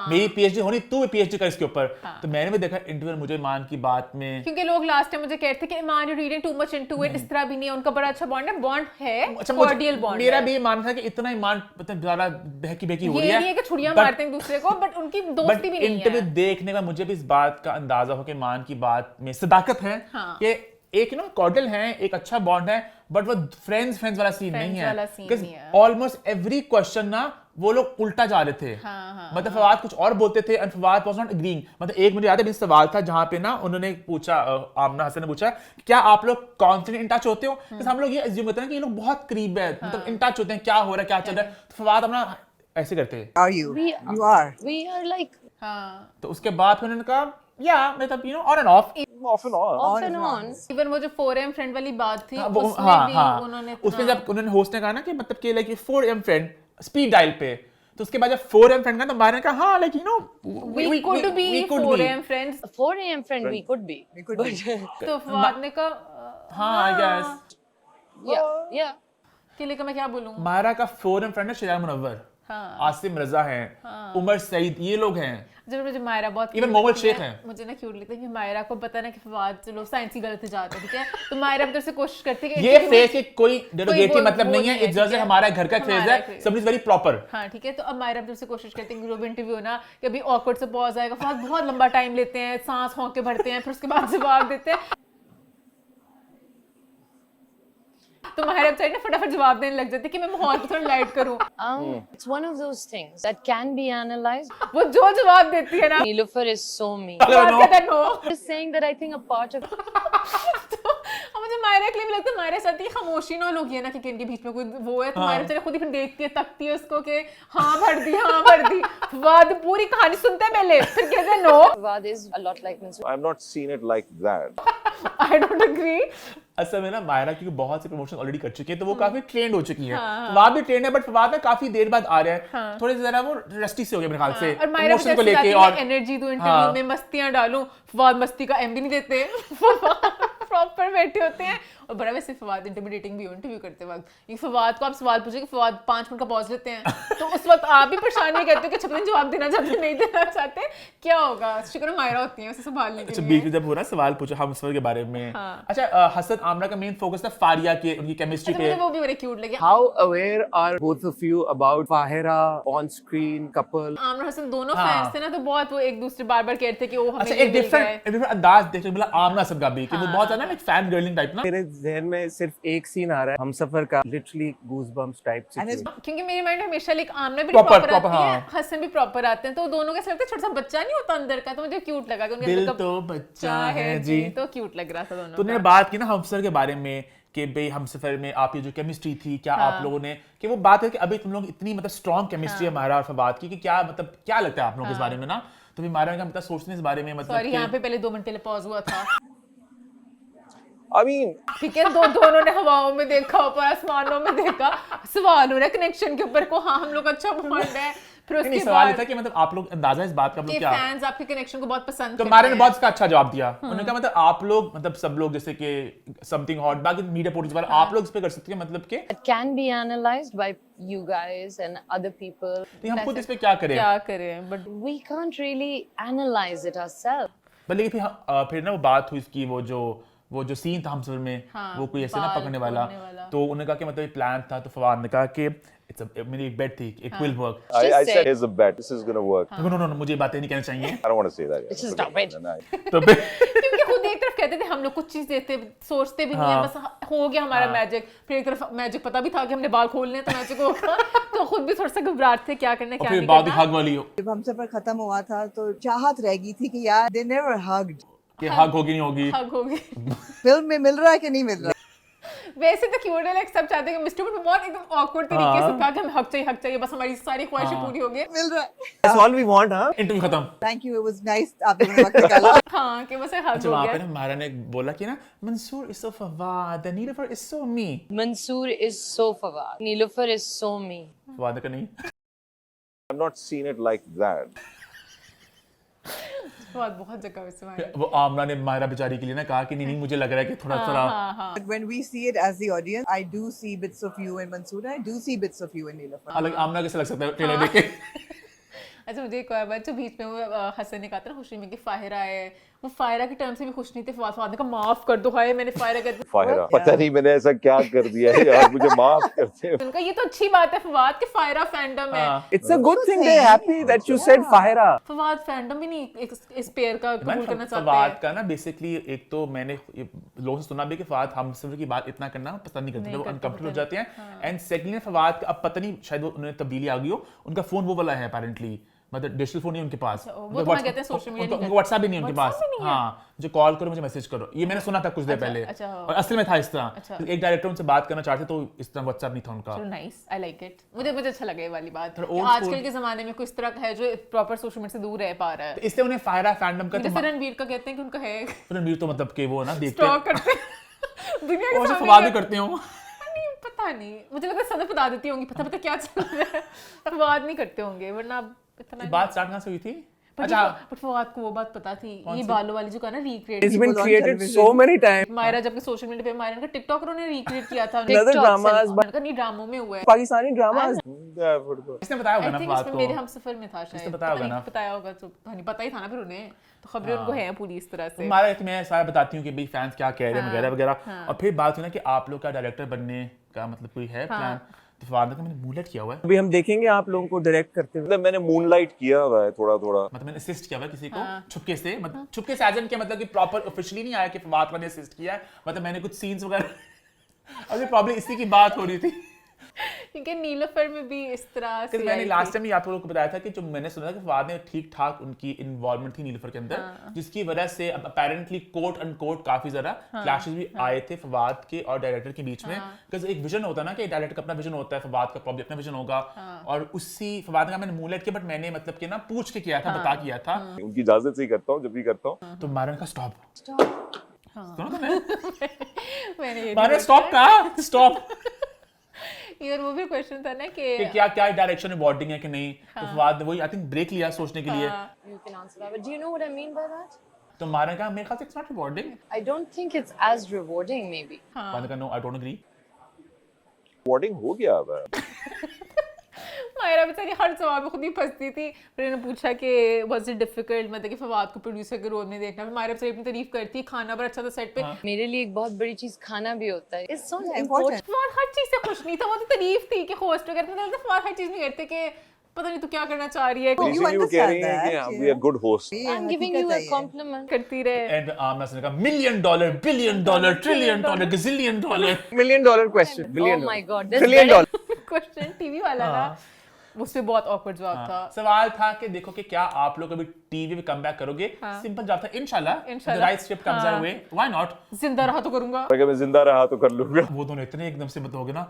मेरी पीएचडी होनी, तू भी पीएचडी कर इसके ऊपर। तो मैंने भी देखा इंटरव्यू, मुझे ईमान की बात में, क्योंकि लोग लास्ट टाइम मुझे कहते थे कि Iman you reading too much into it, इस तरह भी नहीं है, उनका बड़ा अच्छा बॉन्ड है, बॉन्ड है, कॉर्डियल बॉन्ड। मेरा भी मानना था कि इतना ईमान मतलब ज्यादा बहकी बहकी हो रही है, ये नहीं है कि छुड़ियां मारते हैं दूसरे को, बट उनकी दोस्ती भी नहीं है। इंटरव्यू देखने का मुझे भी इस बात का अंदाजा हो कि ईमान की बात में सदाकत है, कि एक कॉर्डियल है, एक अच्छा बॉन्ड है, बट वो फ्रेंड्स वाला सीन नहीं है। ऑलमोस्ट एवरी क्वेश्चन ना वो लोग उल्टा जा रहे थे। मतलब फवाद कुछ और बोलते थे and Fawad was not agreeing. मतलब एक मुझे याद है सवाल था जहां पे ना उन्होंने पूछा, आमना हसन ने पूछा, क्या आप लोग कॉन्स्टेंट इन टच होते हो? तो हम लोग ये अज्यूम करते हैं कि ये लोग बहुत करीब है, मतलब इन टच होते हैं, क्या हो रहा है, क्या चल रहा है। तो फवाद अपना ऐसे करते हैं, We are like तो उसके बाद फिर उन्होंने कहा या मतलब on end of, off and on. Even वो जो 4am फ्रेंड वाली बात थी, वो उसमें भी उन्होंने उसमें जब उन्होंने होस्ट ने कहा ना कि मतलब कि like 4am friend speed dial पे, तो उसके बाद जब 4am फ्रेंड का तो मायरा ने कहा हाँ like we could be 4am friends. 4 a.m. friend we could be. तो फवाद ने कहा हाँ आई गेस Yeah. कि लेकिन मैं क्या बोलूं, मायरा का 4am फ्रेंड है शरिया मुनव्वर, आसिम रजा है, उमर सईद, ये लोग हैं। जब मुझे मायरा बहुत Even मोहम्मद शेख हैं। मुझे ना क्यूट लगता है कि मायरा को पता ना कि फवाद चलो साइंस की गलत जाते हैं, ठीक है, तो मायरा अंदर से कोशिश करती है कि ये फेस के कोई डेरोगेटिव मतलब नहीं है, इट्स जस्ट ठीक है? हमारा घर का क्रेज है, सब इज वेरी प्रॉपर। हाँ ठीक है, तो अब मायरा अंदर से कोशिश करती है कि जो भी इंटरव्यू ना कि अभी ऑकवर्ड से पॉज आएगा, फवाद बहुत लंबा टाइम लेते हैं, सांस होंके भरते हैं, फिर उसके बाद जवाब देते हैं, तो माहिरा बेचारी ना फटाफट जवाब देने लग जाती है कि मैं माहौल को थोड़ा लाइट करूं। It's one of those things that can be analyzed. वो जो जवाब देती है ना, Niloufar is so mean. बात कहता है no. Just saying that I think a part of तो मुझे मायरा के लिए भी लगता है मायरा चाहती है खामोशी ना लोग, ये ना कि इनके बीच में कोई वो है, तो मायरा बेचारी खुद ही फिर देखती है, तकती है उसको कि हाँ भर दी, हाँ भर दी। बाद पूरी कहानी सुनते हैं पहले, फिर कहते हैं no. Fawad is a lot like Mansoor. I've not seen it like that. I don't agree. असल में ना मायरा क्योंकि बहुत से प्रमोशन ऑलरेडी कर चुकी है, तो वो काफी ट्रेंड हो चुकी है। फवाद भी ट्रेंड है, बट फवाद ना काफी देर बाद आ रहा है, थोड़े जरा वो रस्टी से हो गया मेरे ख्याल से और मायरा प्रमोशन को भी लेके, और और एनर्जी दूं इंटरव्यू में, मस्तियां डालूं, फवाद मस्ती का एम भी नहीं देते, प्रॉपर बैठे होते हैं। और बड़ा वैसे फवाद इंटिमिडेटिंग भी हो इंटरव्यू करते वक्त, ये फवाद को आप सवाल पूछे कि फवाद 5 मिनट का पॉज लेते हैं, तो उस वक्त आप भी परेशान नहीं कहते कि छपन जवाब देना चाहते नहीं देना चाहते, क्या होगा? शुक्र मायरा होती है उसे संभालने के अच्छा लिए। बीच में जब हो ना सवाल पूछा हम सफर के बारे में। अच्छा हसन आमना का मेन फोकस था फारिया के, उनकी केमिस्ट्री पे। मुझे वो भी बड़े क्यूट लगे। How aware are both of you about Fahira on screen couple? आमना हसन दोनों फैंस थे ना, तो बहुत वो एक दूसरे बार-बार कहते कि वो हमें अच्छा एक डिफरेंट अंदाज देखने को मिला आमना हसन का भी, कि वो बहुत ज्यादा लाइक फैन गर्लिंग टाइप ना। मेरे जहन में सिर्फ एक सीन आ रहा है हमसफर का, लिटरली गूज़बम्प्स टाइप सिचुएशन। क्योंकि मेरे माइंड में हमेशा लाइक आमना भी Proper, प्रॉपर आती है, हाँ। हसन भी प्रॉपर आते हैं, तो दोनों का ऐसा लगता है छोटा सा बच्चा नहीं होता अंदर का, तो मुझे क्यूट लगा कि उनके दिल अंदर का तो बच्चा है जी, तो क्यूट लग रहा था दोनों। तूने बात की ना हमसफर के बारे में कि भाई हमसफर में आपकी जो केमिस्ट्री थी, क्या आप लोगों ने, कि वो बात है कि अभी तुम लोग इतनी मतलब स्ट्रॉन्ग केमिस्ट्री है मायरा और फवाद की, कि क्या मतलब क्या लगता है आप लोगों को इस बारे में ना? तो भी मायरा का मतलब सोचते हैं इस बारे में, मतलब सॉरी यहाँ पे पहले 2 मिनट पहले पॉज हुआ था। I mean, ठीक है, दोनों ने हवाओं में देखा, ऊपर आसमानों में देखा, सवाल हो रहा है कनेक्शन के ऊपर को, हाँ हम लोग अच्छा बॉन्ड है, फिर नहीं उसके सवाल ये बाद था कि मतलब आप लोग अंदाजा इस बात का आप लोग कि क्या, फैंस आपके कनेक्शन को बहुत पसंद तो करते मायरा ने हैं। बहुत इसका अच्छा जवाब दिया। उन्होंने कहा मतलब आप लोग मतलब सब लोग जैसे कि समथिंग हॉट बाकी मीडिया पोर्टल्स वाले आप लोग इस पे कर सकते हैं, मतलब कि It can be analyzed by you guys and other people. तो हम खुद इस पे क्या करें, क्या करें, but We can't really analyze it ourselves. लेकिन फिर ना वो बात हुई इसकी, वो जो सीन था हमसफर में, वो कोई ऐसे ना बाल पकड़ने वाला, खोलने वाला। तो उन्होंने कहा कि मतलब ये प्लान था, तो फवाद ने कहा कि मेरी एक बेट थी, it will work. I Just said say- it's a bet. This is going to work. No मुझे ये बातें नहीं कहनी चाहिए। I don't want to say that. Yet. Just stop it. No. तो फिर क्योंकि खुद एक तरफ कहते थे हम लोग कुछ चीज देते सोचते भी नहीं है, बस हो गया हमारा मैजिक, फिर एक तरफ मैजिक पता भी था कि हमने बाल खोलने हैं तो मैजिक होगा, तो खुद भी थोड़ा सा घबराहट थे क्या करना क्या फिर नहीं बात करना। हग वाली हो जब हमसफर खत्म हुआ था तो चाहत रह गई थी कि यार दे नेवर हग्ड, कि हग होगी नहीं होगी। हग होगी। फिल्म में मिल रहा है कि नहीं मिल रहा? वैसे तो क्यूट है, लाइक सब चाहते हैं कि मिस्टर बट बहुत एकदम ऑकवर्ड तरीके से कहा कि हमें हक चाहिए, बस हमारी सारी ख्वाहिशें पूरी हो गई। मिल रहा है। That's all we want, huh? Interview खत्म। Thank you, it was nice आपने मेरा वक्त निकाला। हाँ कि बस हक अच्छा हो वहाँ पे गया। ना मारा ने बोला कि ना Mansoor is so Fawad, Nilofar is so me. Mansoor is so Fawad, Nilofar is so me. Fawad का नहीं। I've not seen it like that. बहुत जगह वैसे मारा। वो आमना ने मायरा बेचारी के लिए ना कहा कि नहीं मुझे लग रहा है कि थोड़ा But when we see it as the audience, I do see bits of you in Mansoor. I do see bits of you in Neelofer. अलग आमना कैसे लग सकता है ट्रेलर देख के। अच्छा मुझे एक और बात, जो बीच में वो हसन ने कहा था ना खुशी में कि फाहिरा है, वो फाहिरा की टर्म से भी खुश नहीं थे। फवाद ने कहा माफ कर दो, हाय मैंने फाहिरा कर दिया। फाहिरा, पता नहीं मैंने ऐसा क्या कर दिया है यार, मुझे माफ करते हो। उनका ये तो अच्छी बात है फवाद कि फाहिरा फैंडम है। It's a good thing they're happy that you said Fahira. Fawad fandom भी नहीं इस पेयर का कबूल करना चाहते फवाद हैं। का ना बेसिकली एक तो मैंने लोगों से सुना भी कि फवाद हम सिर्फ की बात इतना करना पसंद नहीं करते, वो अनकंफर्टेबल हो जाते हैं। एंड सेकंडली फवाद का अब पता नहीं शायद उन्हें तब्दीली आ गई हो, उनका फोन वो वाला है अपेरेंटली, मतलब डिजिटल फोन नहीं उनके पास, वो तो कहते हैं सोशल मीडिया नहीं, व्हाट्सएप भी नहीं उनके पास। हाँ जो कॉल करो मुझे मैसेज करो, ये मैंने सुना था कुछ देर पहले। और असल में था इस तरह, एक डायरेक्टर उनसे बात करना चाहते तो इस तरह व्हाट्सएप नहीं था उनका। Nice, I like it. मुझे अच्छा लगा ये वाली बात। old आजकल के जमाने में कोई इस तरह का है जो प्रॉपर सोशल मीडिया से दूर रह पा रहा है। इसलिए उन्हें फायरा फैंडम का जैसे रणवीर का कहते हैं कि उनका है रणवीर तो मतलब कि वो ना देखते स्टॉक करते हैं दुनिया के सामने। फवाद भी करते हो नहीं पता नहीं, मुझे लगता है सदफ बता देती होंगी, पता क्या चल रहा है। फवाद नहीं करते होंगे, वरना इतना बात स्टार्ट कहाँ से हुई थी? अच्छा बट फवाद को वो बात पता थी, ये बालों वाली जो का ना recreate It's been created so many times. Myra जबकि सोशल मीडिया पे मायरा का टिकटॉकरों ने रिक्रिएट किया था। Another dramas, उनका नहीं ड्रामों में हुआ है, पाकिस्तानी dramas. इसने बताया होगा ना फवाद को, मेरे हमसफर में था शायद, बताया होगा ना, बताया होगा तो नहीं पता ही था ना फिर उन्हें, तो खबरें उनको हैं पूरी इस तरह से। हमारा मैं सारा बताती हूँ कि भाई फैंस क्या कह रहे हैं वगैरह वगैरह। और फिर बात हुई ना कि आप लोग का डायरेक्टर बनने का मतलब कोई है प्लान, तो फवाद ने कहा मैंने मूनलाइट किया हुआ है। अभी हम देखेंगे आप लोगों को डायरेक्ट करते हुए। मतलब मैंने मूनलाइट किया हुआ है थोड़ा थोड़ा, मतलब मैंने असिस्ट किया हुआ है किसी को छुपके से, मतलब छुपके से एजन के मतलब कि प्रॉपर ऑफिशियली नहीं आया कि फवाद ने असिस्ट किया है, मतलब मैंने कुछ सीन्स वगैरह। अभी प्रॉब्लम इसी की बात हो रही थी क्योंकि नीलोफर में भी इस तरह से मैंने लास्ट टाइम आप लोगों को बताया था कि जो मैंने सुना था कि फवाद ने ठीक ठाक उनकी इन्वॉल्वमेंट थी नीलोफर के अंदर, जिसकी वजह से अपेरेंटली कोट अनकोट काफी ज्यादा क्लैशेस भी आए थे फवाद के और डायरेक्टर के बीच में। बिकॉज एक विजन होता है ना कि डायरेक्टर का अपना विजन होता है, फवाद का प्रॉब्लम अपना विजन होगा, और उसी फवाद का मैंने मूनलाइट किया, बट मैंने मतलब कि ना पूछ के किया था, बता किया था। उनकी इजाजत से ही करता हूँ जब भी करता हूँ। तो मारन का स्टॉप मैंने मारन स्टॉप कहा, स्टॉप यार वो भी क्वेश्चन था ना कि क्या क्या डायरेक्शन में बॉर्डिंग है कि नहीं, तो फवाद ने वही आई थिंक ब्रेक लिया सोचने के लिए। You can answer that, but do you know what I mean by that? तो मारन का मेरे ख्याल से it's not rewarding. I don't think it's as rewarding maybe. Fawad का no I don't agree. Recording हो गया अब मायरा बेचारी हर सवाल में खुद ही फंसती थी। फिर इन्होंने पूछा कि वाज इट डिफिकल्ट, मतलब कि फवाद को प्रोड्यूसर के रोल में देखना। फिर मायरा बेचारी अपनी तारीफ करती है, खाना बड़ा अच्छा था सेट पे। मेरे लिए एक बहुत बड़ी चीज खाना भी होता है। It's so important. फवाद हर चीज से खुश नहीं था, वो तो तारीफ थी कि होस्ट वगैरह, मतलब फवाद हर चीज नहीं करते कि पता नहीं तू क्या करना चाह रही है। you कह रही हैं कि we are good hosts. I'm giving you a compliment. करती रहे। एंड आमना से कहा $1 million, $1 billion, $1 trillion, $1 gazillion। $1 million question. Oh my God, $1 trillion. Question TV वाला ना, उस पे बहुत ऑकवर्ड जवाब था। सवाल था कि देखो कि क्या आप लोग अभी टीवी पे कमबैक करोगे? सिंपल जवाब था इंशाल्लाह, the right script comes our way, why not? जिंदा रहा तो करूंगा। अगर मैं जिंदा रहा तो कर लूंगा। वो दोनों इतने एकदम से मत हो गए ना।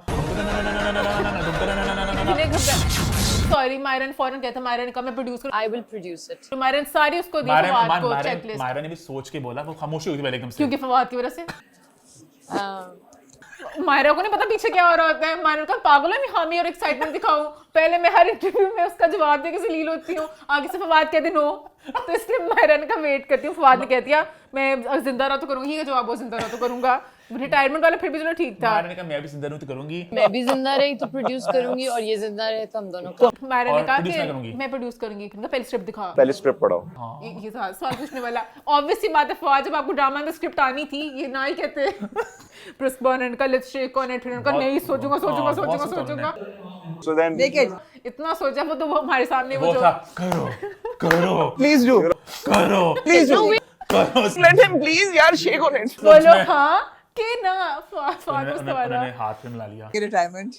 सॉरी मायरन फौरन कहता, मायरन ने कहा मैं प्रोड्यूस करूं। I will produce it. तो मायरन सारी उसको दी फवाद को चेकलिस्ट। मायरा ने भी सोच के बोला, वो खामोशी हुई थी पहले एकदम से। क्योंकि फवाद की वजह से मायरा को नहीं पता पीछे क्या हो रहा होता है। मायरा का पागल है, मैं हामी और एक्साइटमेंट दिखाऊं, पहले मैं हर इंटरव्यू में उसका जवाब दे के लील होती हूँ, आगे से फवाद कहते नो, तो इसलिए मायरा का वेट करती हूँ। फवाद ने कह दिया मैं जिंदा रहा तो करूंगी, ये जवाब वो जिंदा रहा तो करूंगा। रिटायरमेंट वाला फिर भी चलो ठीक था। मायरा ने कहा मैं भी जिंदा रहूं तो करूंगी, मैं भी जिंदा रही तो प्रोड्यूस करूंगी, और ये जिंदा रहे तो हम दोनों को। मायरा ने कहा कि मैं प्रोड्यूस करूंगी, पहले स्क्रिप्ट दिखा, पहले स्क्रिप्ट पढ़ाओ। ये सवाल पूछने वाला ऑब्वियस सी बात है। फवाद जब आपको ड्रामा में स्क्रिप्ट आनी थी, ये ना ही कहते प्रिस्बर्न का लेट्स शेक ऑन इट, उनका नहीं सोचूंगा। So then इतना सोचा वो तो वो हमारे सामने वो था करो Please do. Please do. Let him please यार shake on it. बोलो हाँ कि ना। फवाद उन्होंने हाथ में मिला लिया रिटायरमेंट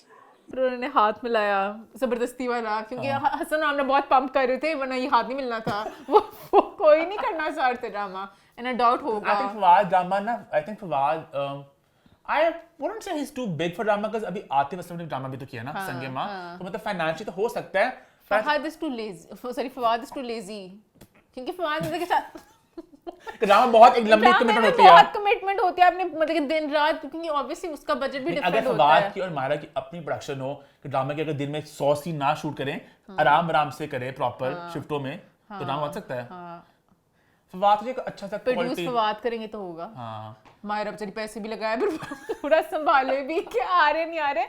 फिर उन्होंने हाथ मिलाया जबरदस्ती वाला, क्योंकि हसन आमना बहुत पंप कर रहे थे, वरना ये हाथ नहीं मिलना था। वो कोई नहीं करना चाहते ड्रामा, एंड आई डाउट होगा। I think फवाद ड्रामा ना, I think Fawad I wouldn't say he's too big for drama because अभी आतिफ असलम ने ड्रामा भी तो किया ना संगे माँ, तो मतलब फाइनेंशियली तो हो सकता है। Fawad is too lazy, sorry Fawad is too lazy, क्योंकि फवाद के साथ ड्रामा बहुत एक लंबी कमिटमेंट होती है, बहुत कमिटमेंट होती है आपने, मतलब कि दिन रात, क्योंकि ऑब्वियसली उसका बजट भी डिफरेंट होता है। अगर फवाद की और मायरा की अपनी प्रोडक्शन हो कि ड्रामा के अगर दिन में 100 सीन ना शूट करें, आराम से करें प्रॉपर शिफ्टों में, तो ड्रामा हो सकता है। फवाद एक अच्छा सा प्रोड्यूस फवाद करेंगे तो होगा। मायरा बेचारी पैसे भी लगाए फिर पूरा संभाले भी कि आ रहे नहीं आ रहे,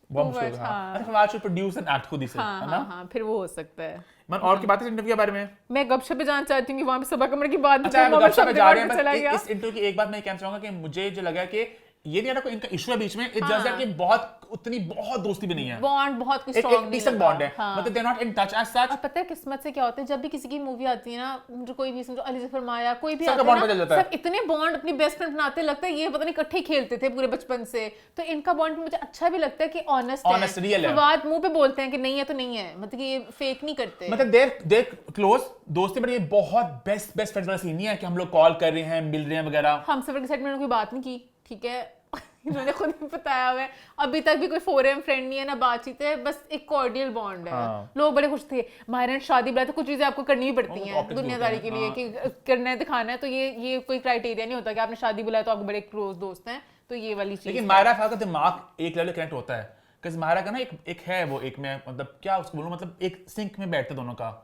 Fawad should produce and act खुद ही से, है ना? हाँ, फिर वो हो सकता है। मैं और की बातें इंटरव्यू के बारे में मैं गपशप पे जानना चाहती हूँ कि वहाँ पे सभा कमरे की बात अच्छा गपशप पे जा रहे हैं। इस इंटरव्यू की एक बात मैं कहना चाहूंगा कि मुझे जो लगा कि ये नहीं कोई इनका इशू है बीच में, इट्स जस्ट दैट कि बहुत दोस्ती भी नहीं है, बॉन्ड बहुत स्ट्रांग नहीं, डिसेंट बॉन्ड है, मतलब they are not in touch as such. और पता है किस्मत से क्या होता है, जब भी किसी की मूवी आती है ना, मुझे कोई भी समझो अली जफर माया कोई भी आता है ना, सब इतने बॉन्ड अपनी बेस्ट फ्रेंड बनाते लगता है ये पता नहीं इकट्ठे खेलते थे पूरे बचपन से, तो इनका बॉन्ड मुझे अच्छा भी लगता है कि ऑनेस्ट है, फवाद मुंह पे बोलते हैं कि नहीं है तो नहीं है, मतलब कि ये फेक नहीं करते, मतलब देर क्लोज दोस्ती, पर ये बहुत बेस्ट फ्रेंड्स वाला सीन नहीं है कि हम लोग कॉल कर रहे हैं, मिल रहे हैं वगैरह। हम सफर के साथ में कोई बात नहीं की, ठीक है इन्होंने खुद ही बताया हुआ है, अभी तक भी कोई फोरम फ्रेंड नहीं है ना बातचीत है, बस एक कॉर्डियल बॉन्ड है। लोग बड़े खुश थे, मायरा ने शादी बुलाया तो कुछ चीजें आपको करनी भी पड़ती हैं दुनियादारी के लिए कि करना है दिखाना है, तो ये कोई क्राइटेरिया नहीं होता कि आपने शादी बुलाया तो आपके बड़े क्लोज दोस्त हैं, तो ये वाली चीज। लेकिन मायरा का दिमाग एक लेवल कनेक्ट होता है, क्योंकि मायरा का ना एक है वो एक में मतलब क्या उसको बोलूं, मतलब एक सिंक में बैठते दोनों का।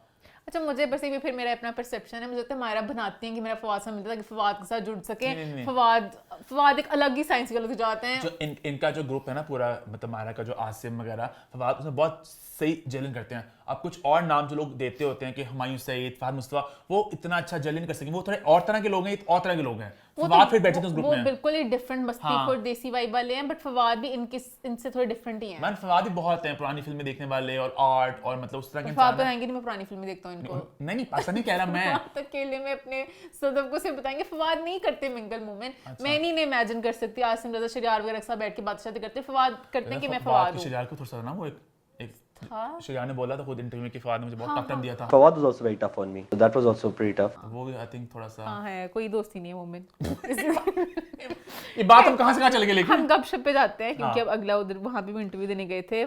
अच्छा मुझे बस ये भी फिर मेरा अपना परसेप्शन है, मुझे लगता है मायरा बनाती हैं कि मेरा फवाद से मिलता है कि फवाद के साथ जुड़ सके। फवाद एक अलग ही साइंस के लोग जाते हैं। जो इनका जो ग्रुप है ना पूरा, मतलब मायरा का जो आसिम वगैरह, फवाद उसमें बहुत सही जेलिंग करते हैं। आप कुछ और नाम जो लोग देते होते हैं कि हुमायूं सईद, फहद मुस्तफा, वो इतना अच्छा जेलिंग कर सकेंगे, वो थोड़े और तरह के लोग हैं, और तरह के लोग हैं। फवाद फिर बैठे थे उस ग्रुप में, वो बिल्कुल ही डिफरेंट मस्तीखोर देसी वाइब वाले हैं, बट फवाद भी इनसे थोड़े डिफरेंट ही हैं। मैन फवाद भी बहुत हैं पुरानी फिल्में देखने वाले और आर्ट और मतलब उस तरह के फवाद बताएंगे नहीं, मैं पुरानी फिल्में देखता हूं इनको। नहीं ऐसा नहीं कह रहा मैं। अकेले में अपने सदफ को से बताएंगे फवाद नहीं करते मिंगल मूवमेंट। मैं नहीं इमेजिन कर सकती आसिम रजा शरियार वगैरह के साथ बैठ के बात करते, फवाद करते हैं कि मैं फवाद हूं। शरियार को थोड़ा सा ना वो एक शरियार ने बोला था खुद इंटरव्यू में कि फवाद ने मुझे बहुत टफ टाइम दिया था। Fawad was also very tough on me. So that was also pretty tough. वो भी आई थिंक थोड़ा सा हां है, कोई दोस्ती नहीं है मोमेंट। ये बात हम कहां से कहां चले गए, लेकिन हम गपशप पे जाते हैं क्योंकि अब अगला उधर वहां भी इंटरव्यू देने गए थे,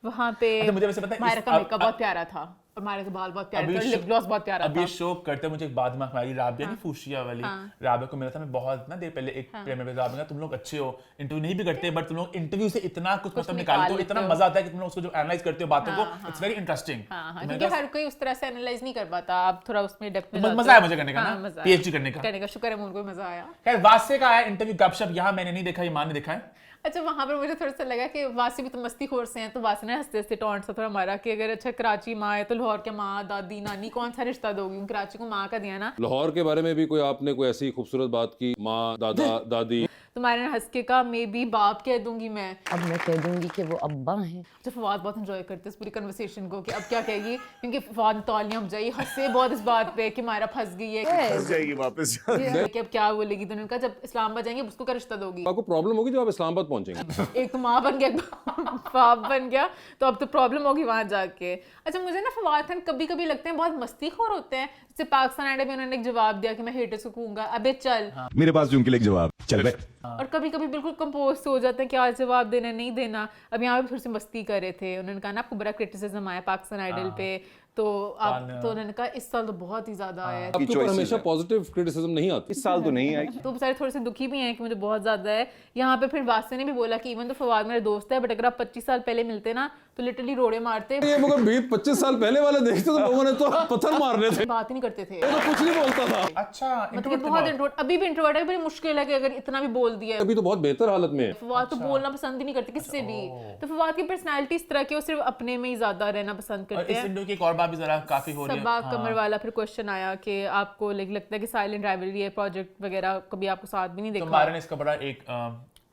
वहां पे मुझे वैसे पता है मायरा का मेकअप बहुत प्यारा था और मायरा के बाल बहुत प्यारे थे और लिप ग्लॉस बहुत प्यारा था। अभी शो करते मुझे एक बात में हमारी राबिया की फूशिया वाली राबिया को मिला था, मैं बहुत ना देर पहले एक प्रेम में राबिया, तुम लोग अच्छे हो, इंटरव्यू नहीं भी करते बट तुम लोग इंटरव्यू से इतना कुछ मतलब निकालते हो, इतना मजा आता है कि तुम लोग उसको जो एनालाइज करते हो बातों को, इट्स वेरी इंटरेस्टिंग। क्योंकि हर कोई उस तरह से एनालाइज नहीं कर पाता, आप थोड़ा उसमें डेप्थ में मजा आया मुझे करने का ना, पीएचडी करने का शुक्र है मुझे मजा आया। खैर वासे का आया इंटरव्यू गपशप, यहाँ मैंने नहीं देखा, ये मान ने देखा है। अच्छा वहां पर मुझे थोड़ा सा लगा कि वासी भी तो मस्ती खोर से हैं, तो वासी ने हंसते हंसते टॉन्ट सा थोड़ा मारा कि अगर अच्छा कराची माँ है तो लाहौर के माँ दादी नानी कौन सा रिश्ता दोगी, कराची को माँ का दिया ना। लाहौर के बारे में भी कोई आपने कोई ऐसी खूबसूरत बात की, माँ दादा दादी? तुम्हारे हंस के का मे बी बाप कह दूंगी मैं, अब मैं कह दूंगी कि वो अब्बा हैं। तो फवाद बहुत एंजॉय करते इस पूरी कन्वर्सेशन को कि अब क्या कहेगी, क्योंकि फवाद तौलियां अब जाई, हंसे बहुत इस बात पे कि मायरा फंस गई है, फंस जाएगी वापस कि अब क्या बोलेगी, तो उन्होंने कहा जब इस्लामाबाद जाएंगे उसको क्या रिश्ता दोगी। आपको प्रॉब्लम होगी जब आप इस्लामाबाद पहुंचेंगे। एक तो माँ बन गया, बाप बन गया, तो अब तो प्रॉब्लम होगी वहां जाके। अच्छा मुझे ना फवाद खान कभी कभी लगते हैं बहुत मस्तीखोर होते हैं, जैसे पाकिस्तान आइडल में उन्होंने एक जवाब दिया कि मैं हेटर्स को कहूंगा अबे चल, मेरे पास भी उनके लिए एक जवाब, चल बे। और कभी कभी बिल्कुल कंपोज हो जाते हैं कि आज जवाब देना नहीं देना। अब यहाँ पे थोड़ी सी मस्ती कर रहे थे, उन्होंने कहा ना आपको बड़ा क्रिटिसिज्म आया पाकिस्तान आइडल पे, तो आप तो उन्होंने कहा इस साल तो बहुत ही ज्यादा आया है। आपके ऊपर हमेशा पॉजिटिव क्रिटिसिज्म नहीं आती, इस साल तो नहीं आई। तो बेचारे थोड़े से दुखी भी हैं कि मुझे बहुत ज्यादा है। यहाँ पे फिर वासे ने भी बोला कि इवन तो फवाद मेरा दोस्त है, बट अगर आप 25 साल पहले मिलते ना तो लिटरली रोड़े मारते। ये मगर 25 साल पहले वाले देखते तो लोगों ने तो पत्थर मार रहे थे, बात ही नहीं करते थे, वो तो कुछ नहीं बोलता था। अच्छा मतलब बहुत इंट्रोवर्ट, अभी भी इंट्रोवर्ट है, बड़ी मुश्किल है कि अगर इतना भी बोल दिया। अभी तो बहुत बेहतर हालत में है। फवाद तो बोलना पसंद ही नहीं करते किससे भी, तो फवाद की पर्सनालिटी इस तरह की, वो सिर्फ अपने में ही ज्यादा रहना पसंद करते हैं। इस इंटरव्यू की एक और बात भी जरा काफी हो रही है, सबा कमर वाला फिर क्वेश्चन आया कि आपको लगता है कि साइलेंट राइवलरी है, प्रोजेक्ट वगैरह कभी आपको साथ भी नहीं देखा। तो मायरा ने इसका बड़ा एक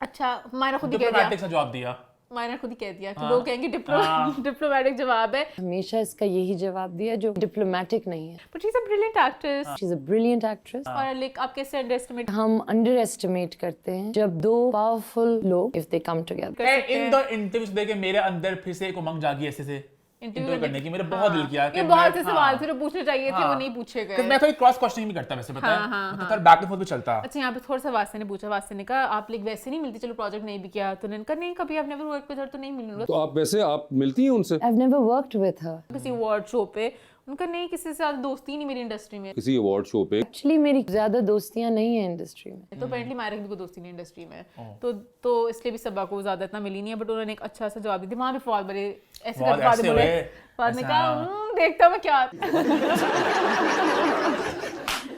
अच्छा मायरा खुद ही कह दिया, जवाब दिया, मायरा खुद ही कह दिया कि लोग कहेंगे डिप्लोमैटिक जवाब है। हमेशा इसका यही जवाब दिया जो डिप्लोमैटिक नहीं है। But she is a brilliant actress, she is a brilliant actress. और लाइक आप कैसे अंडर एस्टिमेट, हम अंडर एस्टिमेट करते हैं जब दो पावरफुल लोग if they come together. In the interviews देख के मेरे अंदर फिर से एक उमंग जागी ऐसे से इंटरव्यू करने की मेरे बहुत दिल किया कि बहुत से सवाल थे जो पूछने चाहिए थे वो नहीं पूछे गए। मैं थोड़ी क्रॉस क्वेश्चनिंग भी करता वैसे, पता है मतलब थोड़ा बैक एंड फोर्थ भी चलता। अच्छा, यहाँ पे थोड़ा सा वास्ते ने पूछा, वास्ते ने कहा आप लोग वैसे नहीं मिलती, चलो प्रोजेक्ट नहीं भी किया, तो उन्होंने कहा नहीं कभी आपने नेवर वर्क विद हर, तो नहीं मिलूंगा। तो आप वैसे आप मिलती हैं उनसे? I've never worked with her. किसी अवार्ड शो पे उनका नहीं, किसी से ज्यादा दोस्ती नहीं मेरी इंडस्ट्री में। किसी अवार्ड शो पे? Actually मेरी ज्यादा दोस्तियां नहीं है इंडस्ट्री में। तो अपेरेंटली मायरा की भी कोई दोस्ती नहीं इंडस्ट्री में, तो इसलिए भी सबा को ज्यादा इतना मिली नहीं है, बट उन्होंने एक अच्छा सा जवाब दिया। वहाँ भी फॉल बड़े ऐसे करके बाद में कहा देखता मैं क्या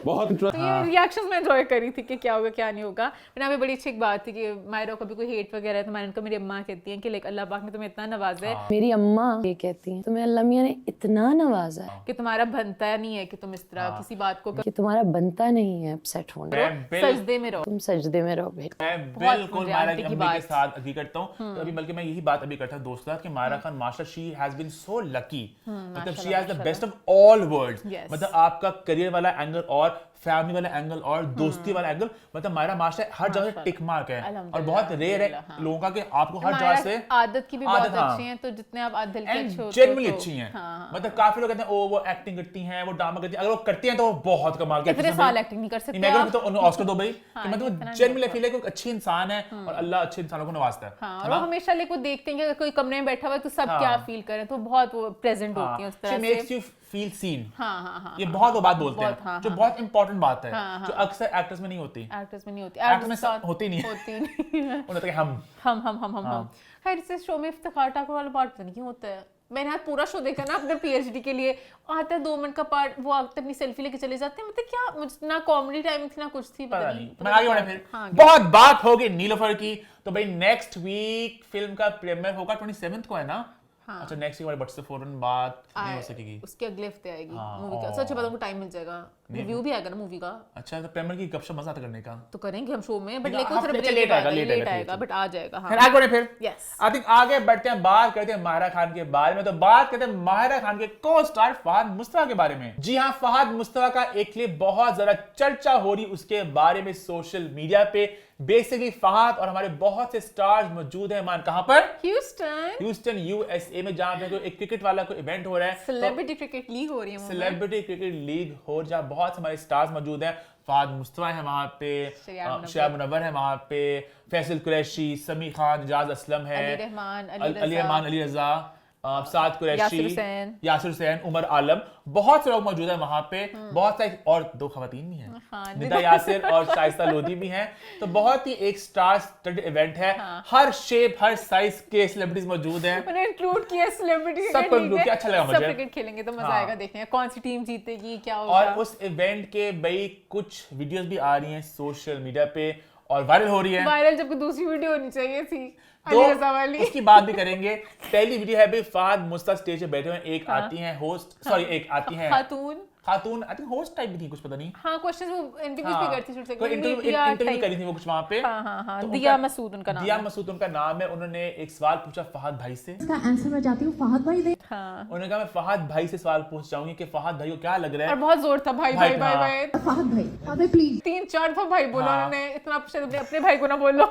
बहुत तो ये रिएक्शंस मैं एंजॉय करी थी कि क्या होगा क्या नहीं होगा। फिर यहाँ पे बड़ी अच्छी एक बात थी कि मायरा को भी कोई हेट वगैरह है तो मैंने उनको, मेरी अम्मा कहती हैं कि लाइक अल्लाह पाक ने तुम्हें इतना नवाजा है, मेरी अम्मा ये कहती हैं तुम्हें अल्लाह मियां ने इतना नवाजा है कि तुम्हारा बनता नहीं है कि तुम इस तरह किसी बात को कि तुम्हारा बनता नहीं है अपसेट होना, सजदे में रहो, तुम सजदे में रहो भाई। मैं बिल्कुल मायरा की अम्मी के साथ एग्री करता हूँ। तो अभी बल्कि मैं यही बात अभी करता हूँ दोस्त के साथ कि मायरा खान माशाल्लाह she has been so lucky, मतलब she has the best of all worlds. मतलब आपका करियर वाला एंगल और फैमिली वाला एंगल और दोस्ती वाला एंगल, मतलब मायरा माशाल्लाह हर जगह से टिक मार्क है और बहुत रेयर है लोगों का कि आपको हर जगह से आदत की भी बहुत अच्छी है, तो जितने आप दिल के अच्छे हो जेन्युइनली अच्छी हैं। मतलब काफी लोग कहते हैं ओ वो एक्टिंग करती हैं, वो ड्रामा करती हैं, अगर वो करती हैं तो वो बहुत कमाल की इतने साल एक्टिंग नहीं कर सकते मैं कहूं तो उन्हें ऑस्कर दो भाई कि मतलब जेन्युइनली फील है कि अच्छी इंसान है और अल्लाह अच्छे इंसानों को नवाजता है। और वो हमेशा लाइक वो देखते हैं कि अगर कोई कमरे में बैठा हुआ है तो सब क्या फील करें, तो बहुत वो प्रेजेंट होती हैं उस तरह से। She makes you feel seen. ये बहुत वो बात बोलते हैं जो बहुत इंपॉर्टेंट बात है, जो अक्सर एक्टर्स में नहीं होती। एक्टर्स में नहीं होती, एक्टर्स में होती नहीं है। उन्हें तो हम खैर इस शो में इफ्तिखार ठाकुर वाला पार्ट पता नहीं क्यों होता है। मैंने आज पूरा शो देखा ना अपने पीएचडी के लिए, आता है 2 मिनट का पार्ट, वो आते अपनी सेल्फी लेके चले जाते हैं, मतलब क्या मुझे ना कॉमेडी टाइमिंग थी ना कुछ थी, पता नहीं। मैं आगे बढ़ा फिर बहुत बात होगी नीलोफर की, तो भाई नेक्स्ट वीक फिल्म का प्रीमियर होगा 27 को है ना? अच्छा नेक्स्ट वीक हमारे बट से फौरन बात नहीं हो सकेगी, उसके अगले हफ्ते आएगी मूवी का। सच बताऊं टाइम मिल जाएगा, रिव्यू भी आएगा ना मूवी का। अच्छा तो प्रीमियर की गपशप मजा आता करने का तो करेंगे हम शो में, बट लेकिन थोड़ा लेट आएगा बट आ जाएगा। फिर आगे बढ़े फिर यस आई थिंक आगे बढ़ते हैं, बात करते हैं माहिरा खान के बारे में। तो बात करते हैं माहिरा खान के को स्टार फहद मुस्तफा के बारे में। जी हाँ, फहद मुस्तफा का एक क्लिप बहुत ज्यादा चर्चा हो रही उसके बारे में सोशल मीडिया पे। बेसिकली फहद और हमारे बहुत से स्टार्स मौजूद हैं मान कहां पर? ह्यूस्टन यूएसए में, जहां पे एक क्रिकेट वाला कोई इवेंट हो रहा है, सेलिब्रिटी क्रिकेट लीग हो रही है, सेलिब्रिटी क्रिकेट लीग हो जहां बहुत हमारे स्टार्स मौजूद हैं। फहद मुस्तफा है वहां पे, शया मुनव्वर है वहां पे, फैसल कुरैशी, समी खान, एजाज असलम है, अली रहमान, अली रजा, साद कुरैशी, यासिर हुसैन, उमर आलम, बहुत से लोग मौजूद हैं वहां पे। बहुत सारी और 2 खवातीन भी हैं, निदा यासिर और शाइस्ता लोधी भी हैं। तो बहुत ही एक स्टार स्टडड इवेंट है, हर शेप हर साइज के सेलिब्रिटीज मौजूद हैं। मैंने इंक्लूड किया सेलिब्रिटी, सबको इंक्लूड किया, अच्छा लगा मुझे। सब क्रिकेट खेलेंगे तो मजा आएगा देखने में, कौन सी टीम जीतेगी क्या होगा। और उस इवेंट के भाई कुछ वीडियोस भी आ रही हैं सोशल मीडिया पे और वायरल हो रही है। वायरल जबकि दूसरी वीडियो होनी चाहिए थी तो उसकी बात भी करेंगे। पहली वीडियो है भाई फहद मुस्तफा स्टेज पे बैठे हुए, एक आती हैं होस्ट, सॉरी एक आती हैं खातून आई थिंक होस्ट टाइप भी थी कुछ, पता नहीं। हाँ क्वेश्चंस वो इंटरव्यूज भी करती थी, कोई इंटरव्यू करी थी वो कुछ वहां पे। हाँ दिया मसूद उनका नाम, दिया मसूद उनका नाम है। उन्होंने एक सवाल पूछा फहद भाई से, इसका आंसर मैं चाहती हूँ फहद भाई दे। उन्होंने कहा मैं फहद भाई से सवाल पूछ चाहूंगी कि फहद भाई को क्या लग रहा है, और बहुत जोर था भाई भाई भाई भाई फहद भाई प्लीज 3-4 दफा भाई बोला उन्होंने, इतना अपने भाई को ना बोलो।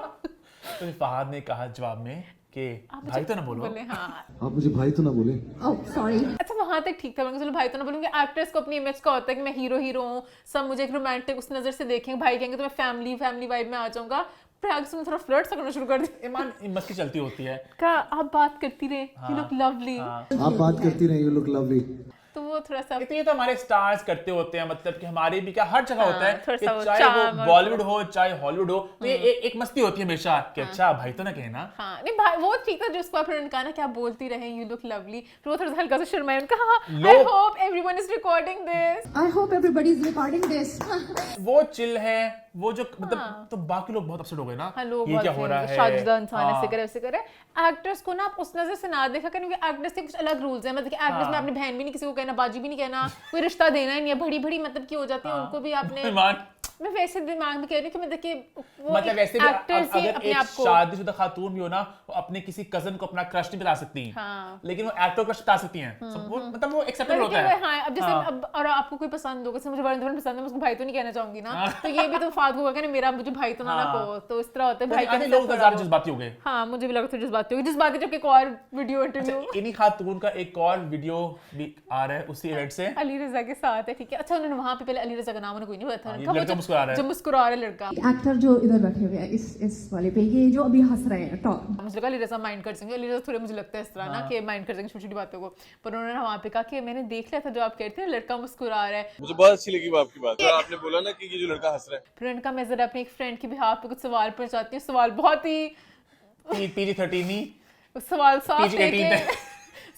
तो फहद ने कहा जवाब में कि भाई तो ना बोलो, आप मुझे भाई तो ना बोले। Oh sorry. अच्छा वहां तक ठीक था, मैंने चलो भाई तो ना बोलूंगी। एक्ट्रेस को अपनी इमेज का होता है कि मैं हीरो हूँ, सब मुझे एक रोमांटिक उस नजर से देखेंगे, भाई कहेंगे तो मैं फैमिली वाइब में आ जाऊंगा। फिर आगे से थोड़ा फ्लर्ट करना शुरू कर दिया। ईमान मस्ती चलती होती है, क्या आप बात करती रहे, यू लुक लवली, आप बात करती रहे, यू लुक लवली। तो वो थोड़ा सा ये तो हमारे स्टार्स करते होते हैं, मतलब कि हमारे भी क्या हर जगह होता है कि चाहे वो बॉलीवुड हो चाहे हॉलीवुड हो, तो ये एक मस्ती होती है हमेशा कि अच्छा भाई तो ना कहना। हाँ नहीं भाई वो ठीक था, जिसको फिर उन्होंने कहा ना क्या बोलती रहे यू लुक लवली, फिर वो थोड़ा सा हल्का सा शर्माए, उनका I hope everyone is recording this, I hope everybody is recording this. वो चिल है, वो जो मतलब तो बाकी लोग बहुत अपसेट हो गए ना, ये क्या हो रहा है, शाहजदा इंसान ऐसे करे वैसे करे। एक्टर्स को ना आप उस नजर से ना देखा करें, क्योंकि एक्टर्स के कुछ अलग रूल्स हैं। मतलब कि एक्ट्रेस में अपनी बहन भी नहीं किसी को कहना, बाजी भी नहीं कहना, कोई रिश्ता देना ही नहीं है, बड़ी मतलब की हो जाती है उनको भी आपने मैं वैसे दिमाग में कह रही हूँ कि मैं देखिए वो मतलब वैसे भी एक्टर से अगर अपने एक आप को शादीशुदा खातून भी हो ना, वो अपने किसी कजन को अपना क्रश नहीं बता सकती, हाँ। लेकिन वो एक्टर क्रश बता सकती हैं। मतलब वो एक्सेप्टेबल होता है। हाँ, अब जैसे अब और आपको कोई पसंद होगा, जैसे मुझे वरुण धवन पसंद है, मैं उसको भाई तो नहीं कहना चाहूंगी ना, तो ये भी तो फालतू होगा कि मेरा मुझे भाई तो ना ना कहो, तो इस तरह होता है भाई आधे लोग ज़्यादा जज्बाती हो गए। हाँ, मुझे भी लगा था जज्बाती होगी, जज्बाती जबकि एक और वीडियो इंटरव्यू इन्हीं खातून का एक और वीडियो भी आ रहा है उसी इवेंट से, अली रजा के साथ है, ठीक है। अच्छा, उन्होंने वहां पे पहले अली रजा का नाम उन्हें कोई नहीं पता था, लड़का मुस्कुरा रहा है, जो मुस्कुरा रहा है लड़का, एक्टर जो इधर बैठे हुए हैं इस वाले पे, ये जो अभी हंस रहे हैं टॉप, मुझे लगा अली रजा माइंड कर देंगे, अली रजा थोड़े मुझे लगता है इस तरह ना कि माइंड कर देंगे छोटी छोटी बातों को, पर उन्होंने वहां पे कहा कि मैंने देख लिया था जो आप कहते हैं लड़का मुस्कुरा रहा है। मुझे बहुत अच्छी लगी वो आपकी बात, आपने बोला ना कि ये जो लड़का हंस रहा है। फिर उनका मैं जरा अपने एक फ्रेंड की बिहाफ पे कुछ सवाल पूछना चाहती हूँ, सवाल बहुत ही PG-13 नहीं, सवाल साफ थे PG-18 कि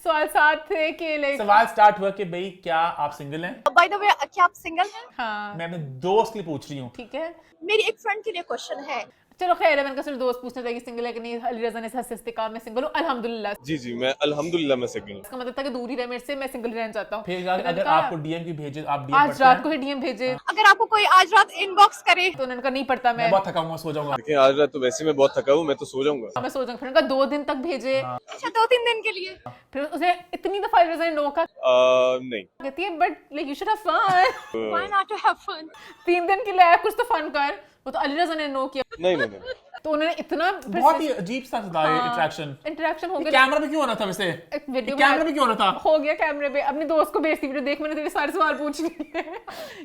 सवाल साथ थे कि लाइक सवाल स्टार्ट हुआ कि भाई क्या आप सिंगल हैं? बाय द वे, क्या आप सिंगल हैं? हाँ, मैं अपने दोस्त के लिए पूछ रही हूँ। ठीक है, मेरी एक फ्रेंड के लिए क्वेश्चन है। चलो खैर है, मैंने कहा सिर्फ दोस्त पूछना चाहिए सिंगल है कि नहीं। अली रजा ने हंसते हंसते कहा मैं सिंगल हूँ अल्हम्दुलिल्लाह। जी जी, मैं अल्हम्दुलिल्लाह मैं सिंगल हूँ। इसका मतलब था कि दूर ही रहे मेरे से, मैं सिंगल रहना चाहता हूँ। फिर अगर आपको डीएम की भेजे, आप डीएम आज रात को ही डीएम भेजे, अगर आपको कोई आज रात इनबॉक्स करे तो उन्होंने कहा नहीं पड़ता, मैं बहुत थका हूँ, सो जाऊंगा। देखिए आज रात तो वैसे मैं बहुत थका हूँ, मैं तो सो जाऊंगा। मैं सो जाऊंगा। फिर उनका 2 दिन तक भेजे, अच्छा 2-3 दिन के लिए। फिर उसे इतनी दफा अली रजा ने नो कहा, नहीं कहती है but like you should have fun, why not to have fun. 3 दिन के लिए आया, कुछ तो फन कर। वो तो अली रजा ने नो किया, नहीं तो उन्होंने इतना बहुत ही अजीब सा था इंटरेक्शन हो गया। कैमरा पे क्यों होना था वैसे? एक वीडियो कैमरा पे क्यों होना था? हो गया कैमरे पे, अपने दोस्त को भेजती वीडियो, देख मैंने तेरे सारे सवाल पूछ लिए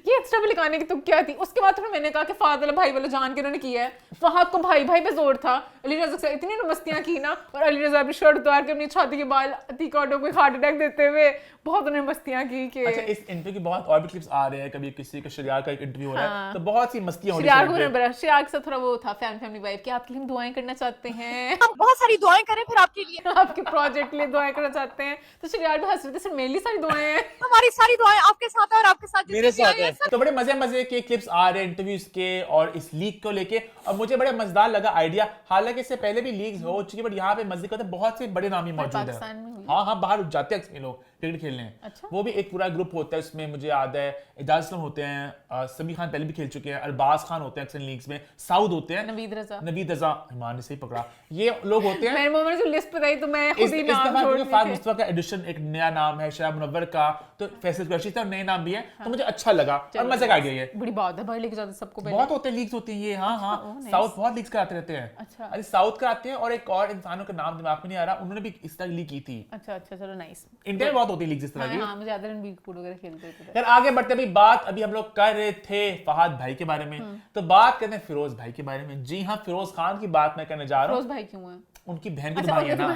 ये एक्स्ट्रा भी लिखाने की तो क्या थी। उसके बाद फिर मैंने कहा कि फाद वाला भाई वाला जान के उन्होंने किया है, फहद को भाई भाई पे जोर था। अली रजा से इतनी मस्तियां की ना, और अली रजा अपनी शर्ट उतार के अपनी छाती के बाल अतीक ऑटो को हार्ट अटैक देते हुए बहुत उन्होंने मस्तियां की कि अच्छा, इस इंटरव्यू की बहुत और भी क्लिप्स आ रहे हैं, कभी किसी का शरियार का एक इंटरव्यू हो रहा है, तो बहुत सी मस्तियां हो रही हैं। शरियार से थोड़ा वो था फैमिली वाइफ कि आपके लिए हम दुआएं करना चाहते हैं, हम बहुत सारी दुआएं करें फिर आपके लिए, आपके प्रोजेक्ट के लिए दुआएं करना चाहते हैं। तो शरियार भी हंस रहे थे, सिर्फ मेरे लिए सारी दुआएं हैं, हमारी सारी दुआएं आपके साथ है और आपके साथ मेरे साथ है। तो बड़े मजे के क्लिप्स आ रहे हैं इंटरव्यूज के और इस लीक को लेके, और मुझे बड़े मजेदार लगा आइडिया। हालांकि इससे पहले भी लीक्स हो चुकी है, बट यहाँ पे मजे का बहुत से बड़े नाम ही मौजूद है। हाँ, बाहर जाते हैं लोग क्रिकेट खेलने। अच्छा? वो भी एक पूरा ग्रुप होता है, उसमें मुझे याद है एजाज असलम होते हैं, समी खान पहले भी खेल चुके हैं, अरबाज खान होते हैं अक्सर लीग्स में, साउद होते हैं, नवीद रजा, ईमान ने सही पकड़ा, ये लोग होते हैं। मैंने जो लिस्ट बताई तो मैं खुद ही नाम छोड़ दी फाद मुस्तफा का एडिशन एक नया नाम है, शराब मुनव्वर का, तो फैसल कुरैशी का नए नाम भी है, तो मुझे अच्छा लगा और मजा का आइडिया है। बड़ी बात है भाई, लेके जाते सबको बहुत होते हैं लीग्स होती हैं ये। हाँ, साउथ बहुत लीग्स कराते रहते हैं। अच्छा, अरे साउथ कराते हैं, और एक और इंसानों का नाम दिमाग में नहीं आ रहा, उन्होंने भी इस तरह लीग की थी। अच्छा, चलो नाइस। इंडिया में बहुत होती है लीग्स इस तरह की। हाँ, मुझे याद है रणबीर कपूर वगैरह खेलते थे। यार आगे बढ़ते हैं, बात अभी हम लोग कर रहे थे फहद भाई के बारे में, तो बात करते हैं फिरोज भाई के बारे में। जी हाँ, फिरोज खान की बात मैं करने जा रहा हूँ। फिरोज भाई क्यों है? उनकी बहन की भाई है ना,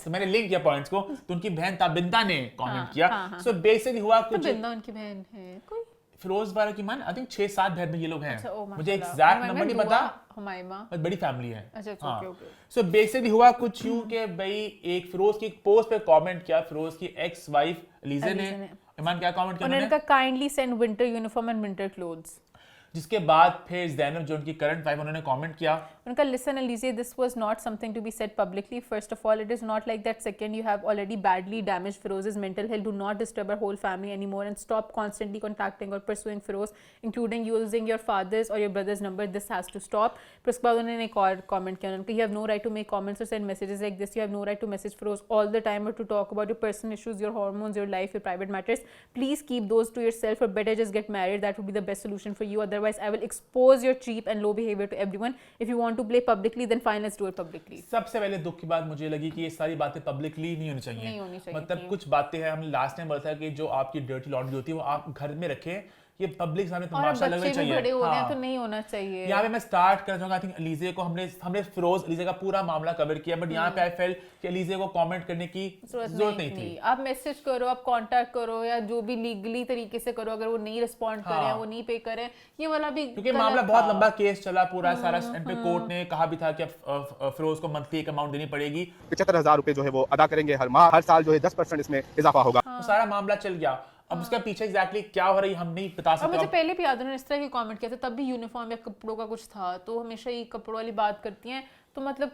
तो मैंने लिंक किया पॉइंट्स को, तो उनकी बहन ताबिंदा ने कमेंट किया। सो बेसिकली हुआ कुछ, ताबिंदा उनकी बहन है कोई, फिरोज बारा की मान आई थिंक 6-7 बहन में ये लोग हैं। अच्छा, मुझे एग्जैक्ट नंबर नहीं पता, हुमायमा, बड़ी फैमिली है। अच्छा, ओके। सो बेसिकली हुआ कुछ यूं कि भाई एक फिरोज की एक पोस्ट पे कमेंट किया फिरोज की एक्स वाइफ अलीज़ा ने। ईमान क्या कमेंट किया उन्होंने? Kindly send winter uniform and winter clothes. जिसके बाद फिर ज़ैनब जो उनकी करंट वाइफ, उन्होंने कमेंट किया, उनका listen Aliza, this was not something to be said publicly. First of all, it is not like that. Second, you have already badly damaged Firoz's mental health. Do not disturb our whole family anymore and stop constantly contacting or pursuing Firoz, including using your father's or your brother's number. This has to stop. फिर उसके बाद उन्होंने एक और कमेंट किया, उन्होंने, you have no right to make comments or send messages like this. You have no right to message Firoz all the time or to talk about your personal issues, your hormones, your life, your private matters. Please keep those to yourself, or better just get married. That would be the best solution for you. Otherwise, I will expose your cheap and low behavior to everyone. If you want to play publicly, then fine, let's do it publicly. सबसे पहले दुख की बात मुझे लगी कि ये सारी बातें पब्लिकली नहीं होनी चाहिए। मतलब कुछ बातें हैं, हमने लास्ट टाइम बोला था कि जो आपकी डर्टी लॉन्ड्री होती है वो आप घर में रखें, ये पब्लिक सामने तमाशा लगना चाहिए। बड़े हो रहे हैं तो नहीं होना चाहिए। यहाँ पे मैं स्टार्ट करना चाहूंगा, आई थिंक अलीज़ा को हमने फिरोज अलीज़ा का पूरा मामला कवर किया, बट यहाँ पे आई फेल्ट कि अलीज़ा को कमेंट करने की जरूरत नहीं थी। आप मैसेज करो, आप कांटेक्ट करो, या जो भी लीगली तरीके से करो। अगर वो नहीं रिस्पॉन्ड करें, वो नहीं पे करें, ये वाला भी, क्योंकि मामला बहुत लंबा केस चला पूरा सारा, एंड पे कोर्ट ने कहा भी था कि फिरोज को मंथली एक अमाउंट देनी पड़ेगी, 75,000 रुपए जो है वो अदा करेंगे हर माह, हर साल जो है 10% इसमें इजाफा होगा। सारा मामला चल गया। अब उसका पीछे एग्जैक्टली क्या हो रहा है हम नहीं बता सकते। मुझे पहले भी याद है इस तरह की कमेंट किया था, तब भी यूनिफॉर्म या कपड़ों का कुछ था, तो हमेशा ही कपड़ों वाली बात करती हैं, तो मतलब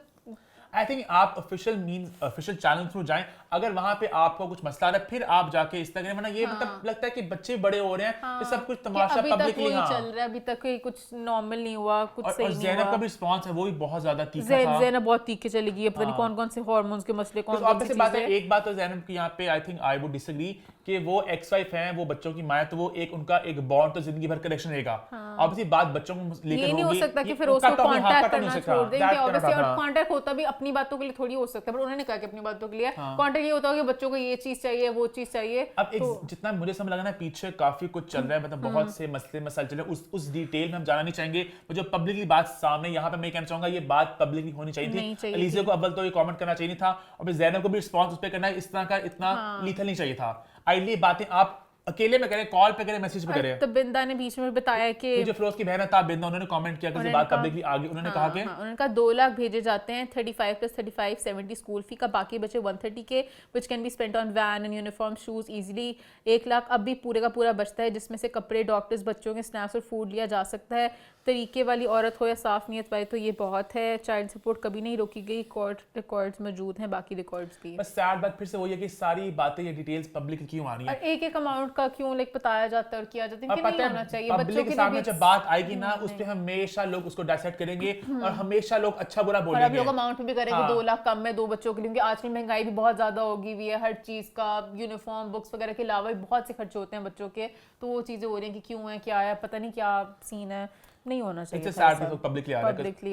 आई थिंक आप ऑफिशियल चैनल थ्रू जाएं, अगर वहां पे आपको कुछ मसला है फिर आप जाके इस तरह वरना ये मतलब लगता है कि बच्चे बड़े हो रहे हैं, ये सब कुछ तमाशा पब्लिकली चल रहा है, अभी तक कोई कुछ नॉर्मल नहीं हुआ, कुछ सही नहीं हुआ। ज़ैनब का भी रिस्पांस है वो भी बहुत ज्यादा तीखा था। ज़ैनब बहुत तीखे चली गई, पता नहीं कौन-कौन से हार्मोन्स के मसले, कौन-कौन सी बात है। चीजें। एक बात तो ज़ैनब की यहाँ पे I think I would disagree कि वो एक्स वाइफ हैं, वो बच्चों की माँ है, तो वो एक उनका एक बॉन्ड तो जिंदगी भर कनेक्शन रहेगा। ऑब्वियसली बात बच्चों को लेकर होगी, ये नहीं हो सकता कि फिर उसको कांटेक्ट करना छोड़ दें, कि ऑब्वियसली और कांटेक्ट होता भी अपनी बातों के लिए थोड़ी हो सकता है, पर उन्होंने कहा कि अपनी बातों के लिए कांटेक्ट ये होता है कि बच्चों को ये चीज चाहिए, वो चीज चाहिए। अब जितना मुझे समझ लगा ना पीछे काफी कुछ चल रहा है, मतलब बहुत से मसले मसाइल चल रहे हैं, उस डिटेल में हम जाना नहीं चाहेंगे। वो जो पब्लिकली बात सामने यहाँ पे मैं कहना चाहूंगा, ये बात पब्लिकली होनी चाहिए थी। अलीज़ा को अव्वल तो ये कमेंट करना चाहिए था, और फिर ज़ैनब को भी रिस्पांस उस पे करना है, इस तरह का इतना लीथल नहीं चाहिए था। आइडियली बातें आप अकेले में करें, कॉल पे करें, मैसेज पे करें। तबिंदा ने बीच में बताया कि जो फिरोज की बहन है ताबिंदा, उन्होंने कमेंट किया कि बात पब्लिकली आगे, उन्होंने कहा कि उन्होंने कहा 2 लाख भेजे जाते हैं, 35 + 35 70 स्कूल फी का, बाकी बचे 130 के which can be spent on van and uniform shoes easily. 1 lakh अब भी पूरे का पूरा बचता है, जिसमें से कपड़े, डॉक्टर्स, बच्चों के स्नैक्स और फूड लिया जा सकता है। तरीके वाली औरत हो या साफ नीयत वाली, तो ये बहुत है। चाइल्ड सपोर्ट कभी नहीं रोकी गई, कोर्ट रिकॉर्ड्स मौजूद हैं, बाकी रिकॉर्ड्स भी। बस सैड बात फिर से वही है कि सारी बातें, ये डिटेल्स पब्लिक क्यों आ रही है, और एक अमाउंट का क्यों बताया जाता है और किया जाता है, कि नहीं होना चाहिए। बच्चों के सामने जब बात आएगी ना, उस पे हमेशा लोग उसको डाइसेक्ट करेंगे और हमेशा लोग अच्छा बुरा बोलेंगे। और अब लोग अमाउंट भी करेंगे 2 लाख कम में 2 बच्चों के लिए, क्योंकि आजकल महंगाई भी बहुत ज्यादा होगी हुई है, हर चीज का, यूनिफॉर्म, बुक्स वगैरह के अलावा भी बहुत से खर्चे होते हैं बच्चों के, तो वो चीजें हो रही हैं कि क्यों है, क्या है, पता नहीं क्या सीन है। नहीं होना चाहिए, पब्लिकली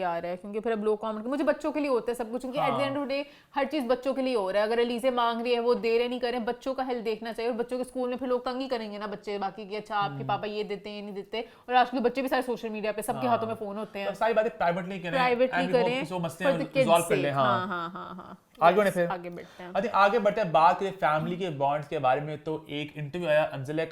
आ रहा है, क्योंकि फिर अब लोग कमेंट, मुझे बच्चों के लिए होता है सब कुछ, क्योंकि at the end of the day हर चीज बच्चों के लिए हो रहा है। अगर अलीज़े मांग रही है, वो दे रहे नहीं करें, बच्चों का हेल्थ देखना चाहिए। और बच्चों के स्कूल में फिर लोग तंग ही करेंगे ना बच्चे बाकी की, अच्छा आपके पापा ये देते हैं, ये नहीं देते। और आजकल बच्चे भी सारे सोशल मीडिया पे, सबके हाथों में फोन होते हैं, सारी बातें प्राइवेटली करें। आगे बढ़ते हैं, आगे बढ़ते हैं बात करें फैमिली के बॉन्ड्स के बारे में। तो एक इंटरव्यू आया अंजला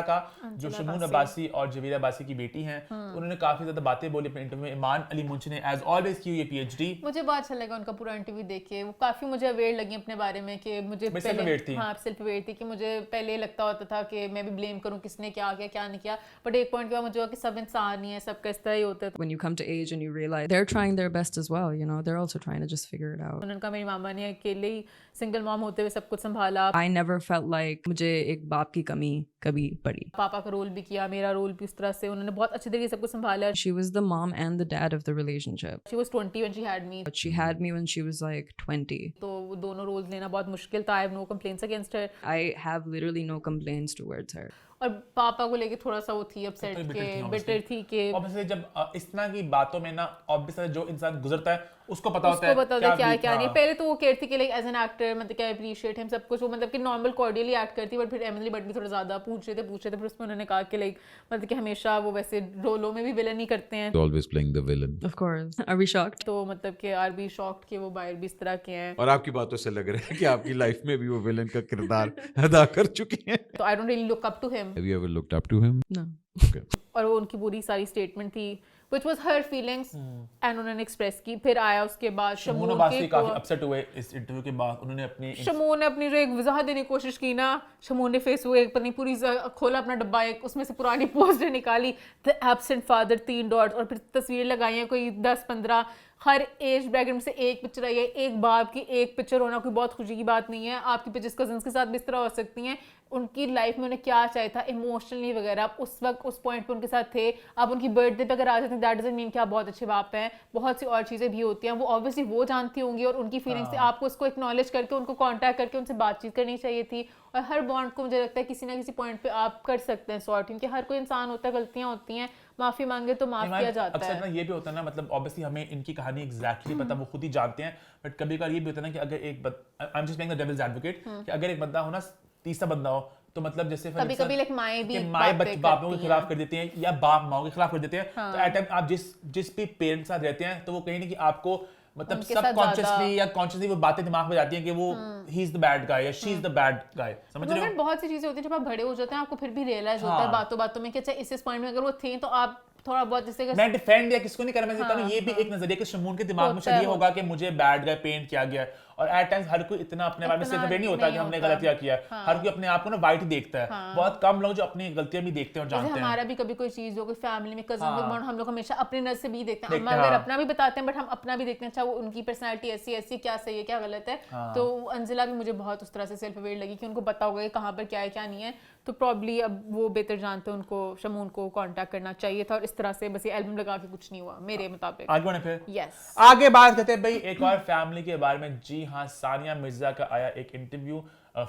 का, जो शमून अब्बासी और जवीर अब्बासी की बेटी हैं, उन्होंने काफी ज्यादा बातें बोली अपने इंटरव्यू में। ईमान अली मुंशी ने एज ऑलवेज की ये पीएचडी, मुझे बहुत अच्छा लगा उनका पूरा इंटरव्यू देख के। वो काफी मुझे अवेयर लगी अपने बारे में, कि मुझे पहले सेल्फ अवेयर थी कि मुझे पहले लगता होता था कि मैं भी ब्लेम करूं किसने क्या किया क्या नहीं किया, बट एक पॉइंट के बाद मुझे कि सब इंसान ही है, सबका इस तरह ही होता है। When you come to age and you realize they're trying their best as well, you know, they're also trying to just figure it out. उन्होंने कहा मेरी मामा ने अकेले ही सिंगल मॉम होते हुए सब कुछ संभाला। I never felt like मुझे एक बाप की कमी कभी पड़ी। पापा का रोल भी किया, मेरा रोल भी उस तरह से, उन्होंने बहुत अच्छे तरीके से सब कुछ संभाला। She was the mom and the dad of the relationship. She was 20 when she had me. But she had me when she was like 20. तो वो दोनों रोल्स लेना बहुत मुश्किल था। I have no complaints against her. I have literally no complaints towards her. और पापा को लेके थोड़ा सा वो थी अपसेट के, बिटर थी कि ऑब्वियसली जब इस तरह की बातों में ना, ऑब्वियसली जो इंसान गुजरता है उसको पता होता है क्या नहीं। पहले तो वो कहती कि लाइक एज एन एक्टर मतलब क्या अप्रिशिएट हिम सब कुछ, वो मतलब कि नॉर्मल कॉर्डियली एक्ट करती, बट फिर एमिली बट भी थोड़ा ज्यादा पूछ रहे थे। फिर उसमें उन्होंने कहा कि लाइक मतलब कि हमेशा वो वैसे रोलों में भी विलन ही करते हैं, always playing the villain. Of course. Are we shocked? तो मतलब कि आर बी शॉक्ड कि वो बाहर भी इस तरह के हैं। और आपकी बातों से लग रहा है कि आपकी लाइफ में भी वो विलन का किरदार अदा कर चुकी हैं। तो I don't really look up to him. Have you ever looked up to him? No. Okay. और वो उनकी पूरी सारी स्टेटमेंट थी which was her feelings and उन्होंने एक्सप्रेस की। फिर आया उसके बाद शमून अब्बासी काफी अपसेट हुए इस इंटरव्यू के बाद। उन्होंने अपनी शमून ने अपनी जो एक वजाहत देने की कोशिश की ना, शमून ने फेसबुक एक पत्नी पूरी खोला अपना डब्बा, एक उसमें से पुरानी पोस्ट निकाली, द एब्सेंट फादर 3 डॉट्स, और फिर तस्वीर लगाई है कोई 10-15 हर एज ब्रैकेट में से एक पिक्चर आई है। एक बाप की एक पिक्चर होना कोई बहुत खुशी की बात नहीं है। आपकी पिक्चर्स कजन्स के साथ भी इस तरह हो सकती हैं। उनकी लाइफ में उन्हें क्या चाहिए था इमोशनली वगैरह, आप उस वक्त उस पॉइंट पे उनके साथ थे। आप उनकी बर्थडे पे अगर आ जाते हैं, दैट डजंट मीन कि आप बहुत अच्छे बाप हैं। बहुत सी और चीज़ें भी होती हैं, वो ऑब्वियसली वो जानती होंगी, और उनकी फीलिंग्स थी। आपको उसको एक्नॉलेज करके, उनको कॉन्टैक्ट करके उनसे बातचीत करनी चाहिए थी। और हर बॉन्ड को मुझे लगता है किसी ना किसी पॉइंट पे आप कर सकते हैं सॉर्ट, क्योंकि हर कोई इंसान होता है, गलतियाँ होती हैं, माफी मांगे तो माफ किया जाता है। अक्सर ना ये भी होता है ना, मतलब ऑब्वियसली हमें इनकी कहानी एग्जैक्टली पता, वो खुद ही जानते हैं, बट कभी कभार ये भी होता है ना कि अगर एक I am just playing the devil's advocate, कि अगर एक बंदा हो ना, तीसरा बंदा हो, तो मतलब जैसे कभी लाइक माएँ भी बापों के खिलाफ कर देती हैं या बाप माओ के खिलाफ कर देते हैं। तो एट टाइम आप जिस भी पेरेंट्स साथ रहते हैं, तो वो कहीं ना कि आपको मतलब सबकॉन्शियसली या कॉन्शियसली वो बातें दिमाग में जाती हैं कि वो he is the bad guy या she is the bad guy. समझ रहे हो? बहुत सी चीजें होती हैं जब आप बड़े हो जाते हैं, आपको फिर भी रियलाइज होता है बातों बातों में कि अच्छा इस पॉइंट में अगर वो थे तो आप थोड़ा बहुत जैसे मैं डिफेंड या किसको नहीं कर रहा, मैं कहता हूं ये भी एक नजरिया कि शमून के दिमाग में शायद ये होगा कि मुझे बैड गाय पेंट किया गया है, और एट टाइम्स हर कोई इतना अपने बारे में सेल्फ अवेयर नहीं होता कि हमने गलतियां किया है। हर कोई अपने आप को ना वाइट ही देखता है, बहुत कम लोग जो अपनी गलतियां भी देखते हैं और जानते हैं। हमारा भी कभी कोई चीज हो कोई फैमिली में कजन हम लोग हमेशा अपने नजर से भी देखते हैं, हम अगर अपना भी बताते हैं बट हम अपना भी देखते हैं, अच्छा वो उनकी पर्सनालिटी ऐसी ऐसी, क्या सही है क्या गलत है। तो अंजिला भी मुझे बहुत उस तरह से सेल्फ अवेयर लगी कि उनको पता होगा कि कहाँ पर क्या है क्या नहीं है, तो प्रॉब्ली अब वो बेहतर जानते हैं, उनको शमून को कांटेक्ट करना चाहिए था, और इस तरह से बस ये एल्बम लगा के कुछ नहीं हुआ मेरे मुताबिक। आगे बढ़े फिर। यस, आगे बात करते हैं भाई एक और फैमिली के बारे में। जी हाँ, सानिया मिर्जा का आया एक इंटरव्यू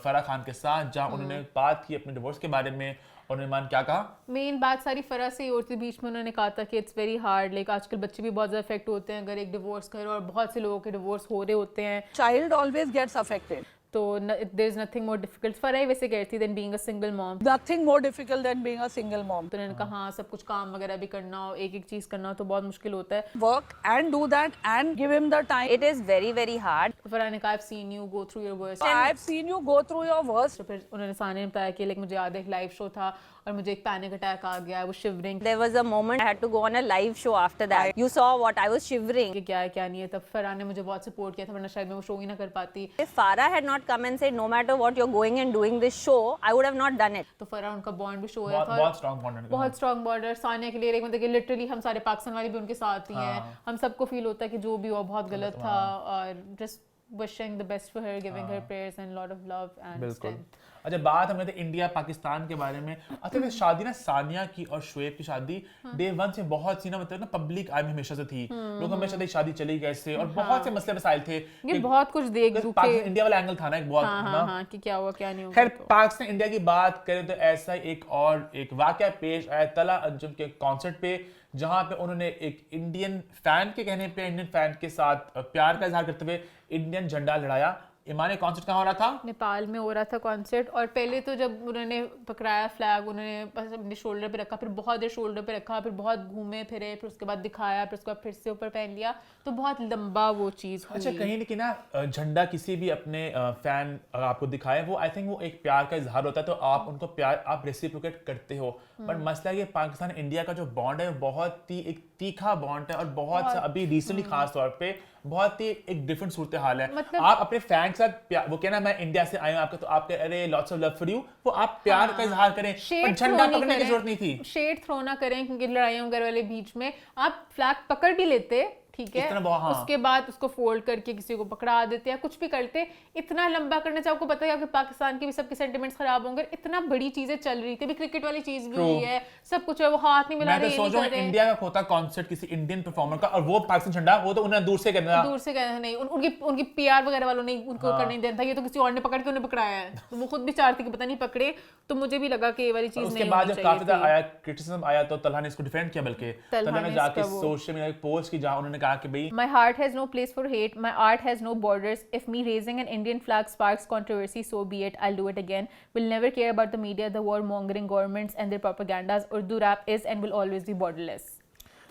फराह खान के साथ, जहां उन्होंने बात की अपने डिवोर्स के बारे में। और ईमान क्या कहा? मेन बात सारी फराह से ही और थी, बीच में उन्होंने कहा था कि इट्स वेरी हार्ड, लाइक आजकल बच्चे भी बहुत ज्यादा अफेक्ट होते हैं अगर एक डिवोर्स करो, और बहुत से लोगों के डिवोर्स हो रहे होते हैं। Child always gets affected. तो there is nothing more difficult Farah वैसे कहती थी than being a single mom. Nothing more difficult than being a single mom. तो उन्होंने कहा हाँ सब कुछ काम वगैरह भी करना हो, एक एक चीज करना हो तो बहुत मुश्किल होता है। Work and do that and give him the time. It is very very hard. तो फराह ने कहा I've seen you go through your worst. I've seen you go through your worst. तो फिर उन्होंने सानिया ने बताया कि लाइक मुझे याद है एक लाइव शो था और मुझे एक पैनिक अटैक आ गया, वो shivering. There was a moment I had to go on a live show after that. You saw what I was shivering. कि क्या है क्या नहीं है, तब फराह ने मुझे बहुत सपोर्ट किया था, वरना शायद मैं वो शो ही ना कर पाती। If Farah had not come and said no matter what you're going and doing this show, I would have not done it. तो फराह उनका बॉन्ड भी शो हो रहा था, बहुत स्ट्रांग बॉन्ड है, बहुत स्ट्रांग बॉन्ड है। सानिया के लिए एक मतलब कि लिटरली हम सारे पाकिस्तान वाले भी उनके साथ ही हैं, हम सबको फील होता है कि जो भी हुआ बहुत गलत था, और just wishing the best for her, giving her prayers and lot of love and strength. अच्छा, बात हम इंडिया पाकिस्तान के बारे में। अच्छा, शादी ना सानिया की और शुएब की शादी डे वन से बहुत सी ना मतलब ना पब्लिक आई में हमेशा से थी, लोग हमेशा से शादी चली कैसे, और बहुत से मसले मसाइल थे, ये बहुत कुछ देख पाकिस्तान इंडिया वाला एंगल था ना एक बहुत ना कि क्या हुआ क्या नहीं हुआ। खैर पाकिस्तान इंडिया की बात करें तो ऐसा एक और एक वाकया पेश आया तला अंजुम के कॉन्सर्ट पे, जहां पे उन्होंने एक इंडियन फैन के कहने पे इंडियन फैन के साथ प्यार का इजहार करते हुए इंडियन झंडा लहराया। ईमान, कॉन्सर्ट कहाँ हो रहा था? नेपाल में हो रहा था कॉन्सर्ट, और पहले तो जब उन्होंने पकड़ाया फ्लैग उन्होंने बस अपने शोल्डर पे रखा, फिर बहुत देर शोल्डर पे रखा, फिर बहुत घूमे फिरे, फिर उसके बाद दिखाया, फिर उसके बाद फिर से ऊपर पहन लिया, तो बहुत लंबा वो चीज़ हुई। अच्छा, कहीं ना ना झंडा किसी भी अपने फैन अगर आपको दिखाए, वो आई थिंक वो एक प्यार का इजहार होता है, तो आप उनको प्यार आप रेसिप्रोकेट करते हो। बट मसला ये पाकिस्तान इंडिया का जो बॉन्ड है बहुत ही एक तीखा बॉन्ड है, और बहुत सा अभी रिसेंटली खास तौर पे बहुत ही एक डिफरेंट सूरत हाल है। मतलब आप अपने फैन के साथ वो कहना मैं इंडिया से आया हूं आपका, तो आपके अरे lots of love for you, वो आप प्यार का इजहार करें, पर झंडा पकड़ने की जरूरत नहीं थी। शेड थ्रो ना करें, क्योंकि लड़ाइयों वगैरह वाले बीच में आप फ्लैग पकड़ भी लेते, ठीक है, उसके बाद उसको फोल्ड करके किसी को पकड़ा देते हैं, कुछ भी करते, इतना लंबा करने से आपको पता है कि पाकिस्तान के भी सबके सेंटिमेंट्स खराब होंगे। इतना बड़ी चीजें चल रही थी, अभी क्रिकेट वाली चीज भी हुई है, सब कुछ है, वो हाथ नहीं मिला रहे। मैं तो सोच रहा हूं इंडिया का होता कॉन्सर्ट किसी इंडियन परफॉर्मर का, और वो पाकिस्तान झंडा वो तो उन्हें दूर से कहना नहीं, उनकी पीआर वगैरह वालों ने उनको करने नहीं देना था, ये तो किसी और ने पकड़ के उन्हें पकड़ाया है, तो वो खुद भी चाहते कि पता नहीं पकड़े, तो मुझे भी लगा कि ये वाली चीज नहीं। उसके बाद जब काफी ज्यादा आया क्रिटिसिज्म आया, तो तलहा ने इसको डिफेंड किया, बल्कि तलहा ने जाके सोशल मीडिया पे पोस्ट की, जहां उन्होंने कहा कि भाई My heart has no place for hate. My art has no borders. If me raising an Indian flag sparks controversy, so be it. I'll do it again. Will never care about the media, the war-mongering governments and their propagandas. Urdu rap is and will always be borderless.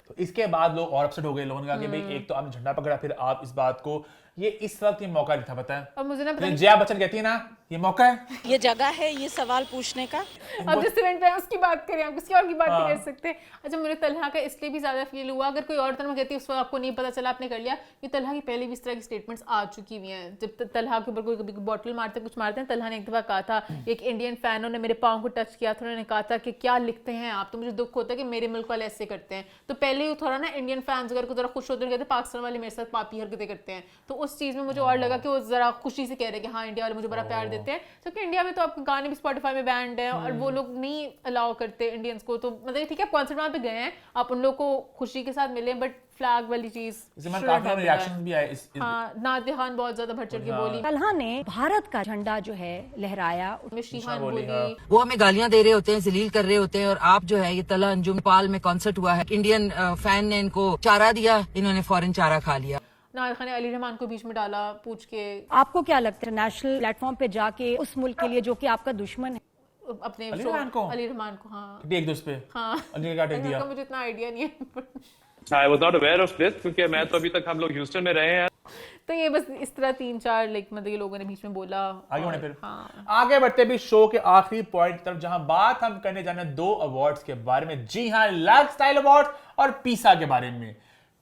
तो इसके बाद लोग और अपसेट हो गए, लोगों ने कहा कि भाई एक तो आपने झंडा पकड़ा, फिर आप इस बात को, ये इस वक्त ये मौका नहीं था, पता है। और मुझे ना जया बच्चन कहती है ना, ये मौका है, ये जगह है ये सवाल पूछने का। अब जिस इवेंट पे उसकी बात करें, आप किसी और की बात नहीं कर सकते। अच्छा, मुझे तलहा का इसलिए भी ज्यादा फील हुआ, अगर कोई और तरह कहती है उस वक्त आपको नहीं पता चला, आपने कर लिया, ये तलहा की पहले भी इस तरह की स्टेटमेंट्स आ चुकी हुई हैं। जब तलहा के ऊपर कोई कभी बॉटल मारते कुछ मारते हैं, तलहा ने एक दफा कहा था, एक इंडियन फैन ने मेरे पाँव को टच किया था, उन्होंने कहा था कि क्या लिखते हैं आप, तो मुझे दुख होता है कि मेरे मुल्क वाले ऐसे करते हैं। तो पहले ही थोड़ा ना इंडियन फैंस अगर को जरा खुश होते कहते पाकिस्तान वाले मेरे साथ पापी हरकतें करते हैं, तो उस चीज में मुझे और लगा कि वो जरा खुशी से कह रहे हैं कि हाँ इंडिया वाले मुझे बड़ा प्यार देते हैं, क्योंकि इंडिया में तो आपके गाने भी स्पॉटिफाई में बैंड है, और वो लोग नहीं अलाउ करते इंडियंस को, तो मतलब ठीक है कॉन्सर्ट वहां पे गए हैं, आप उन लोग को खुशी के साथ मिले, बट फ्लैग वाली चीज रिएक्शन भी आए। हाँ, नादिया खान बहुत ज्यादा बढ़ चढ़ के बोली, तलहा ने भारत का झंडा जो है लहराया, मिश्री खान बोली, वो हमें गालियां दे रहे होते हैं, जलील कर रहे होते हैं, और आप जो है ये तलहा अंजुम नेपाल में कॉन्सर्ट हुआ है, इंडियन फैन ने इनको चारा दिया, इन्होंने फौरन चारा खा लिया। नादिया खान ने अली रहमान को बीच में डाला पूछ के। आपको क्या लगता है नेशनल प्लेटफॉर्म पे जाके उस मुल्क के लिए जो कि आपका दुश्मन है, अपने अली रहमान को हाँ टेक दो उस पे, हाँ अली का टेक दिया, मुझे इतना आइडिया नहीं है। I was not aware of this क्योंकि मैं तो अभी तक हम लोग ह्यूस्टन में रहे हैं। तो ये बस इस तरह 3-4 लाइक मतलब ये लोगों ने बीच में बोला। आगे बढ़े फिर। हाँ। आगे बढ़ते भी शो के आखिरी पॉइंट की तरफ, जहां बात हम करने जाने 2 अवार्ड्स के बारे में। जी हाँ, लक्स स्टाइल अवार्ड और पीसा के बारे में।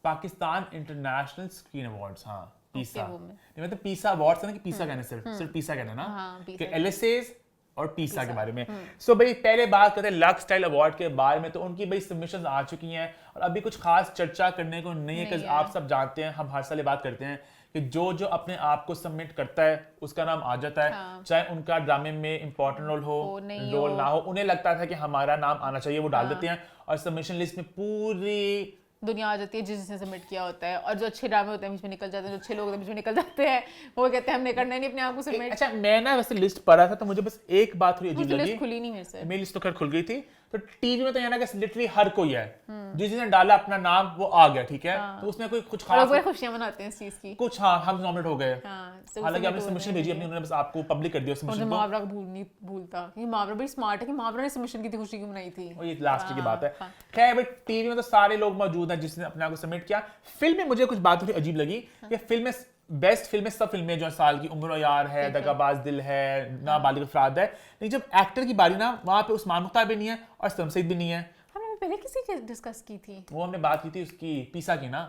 Pakistan international screen awards. हाँ, पीसा नहीं मतलब पीसा अवार्ड्स है ना, कि पीसा कहना सिर्फ पीसा कहना ना, कि एलएसएस और पीसा के बारे में। सो भाई पहले बात करते हैं लक्स स्टाइल अवार्ड के बारे में। तो उनकी भाई सबमिशंस आ चुकी हैं और अभी कुछ खास चर्चा करने को नहीं है, क्योंकि आप सब जानते हैं, हम हर साल ये बात करते हैं कि जो अपने आप को सबमिट करता है उसका नाम आ जाता है। हाँ। चाहे उनका ड्रामे में इंपॉर्टेंट रोल हो रोल ना हो, उन्हें लगता था कि हमारा नाम आना चाहिए, वो डाल देते हैं और सबमिशन लिस्ट में पूरी दुनिया आ जाती है जिसने सबमिट किया होता है। और जो अच्छे ड्रामे होते हैं बीच में निकल जाते हैं, जो अच्छे लोग होते हैं बीच में निकल जाते हैं, वो कहते हैं हमने करना नहीं अपने आप को सबमिट। अच्छा, मैं ना वैसे लिस्ट पढ़ा था तो मुझे बस एक बात थोड़ी अजीब लगी। लिस्ट खुली नहीं मेरे से। मेरी लिस्ट तो खैर खुल गई थी। तो टीवी में तो ये ना कि लिटरली हर कोई है, जिसने डाला अपना नाम वो आ गया, ठीक है। तो उसमें कोई कुछ खास लोग खुशियां मनाते हैं इस चीज की। कुछ हाँ, हम नॉमिनेट हो गए। हालांकि आपने सबमिशन भेजी अपनी, उन्होंने बस आपको पब्लिक कर दिया सबमिशन को। मुहावरा भूलता कि मुहावरा बड़ी स्मार्ट है कि मुहावरा ने सबमिशन की थी, खुशी की मनाई थी। ये लास्ट की बात है। खैर बट टीवी में तो सारे लोग मौजूद हैं जिसने अपने आप को सबमिट किया। फिल्म में मुझे कुछ बात थोड़ी अजीब लगी कि फिल्म में बेस्ट फिल्म में सब फिल्में जो साल की, उम्र यार है, दगाबाज दिल है, नाबालिग अफराद है, लेकिन जब एक्टर की बारी ना, वहां पे उस्मान मुख्तार भी नहीं है और सनसईद भी नहीं है। हमने पहले किसी की डिस्कस की थी, वो हमने बात की थी उसकी पीसा की ना।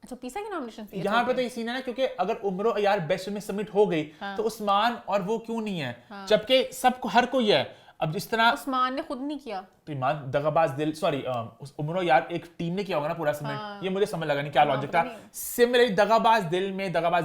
अच्छा, पीसा की नॉमिनेशन थी। यहाँ पे तो ये सीन है ना, क्योंकि अगर उम्र यार बेस्ट फिल्म में सबमिट हो गई तो उस्मान और वो क्यों नहीं है, जबकि सबको हर कोई है। अब जिस तरह उस्मान ने खुद नहीं किया, तो ईमान दगाबाज दिल सॉरी उम्रो यार एक टीम ने किया होगा ना पूरा सबमिट। ये मुझे समझ लगा नहीं क्या लॉजिक था। सिमिलरली दगाबाज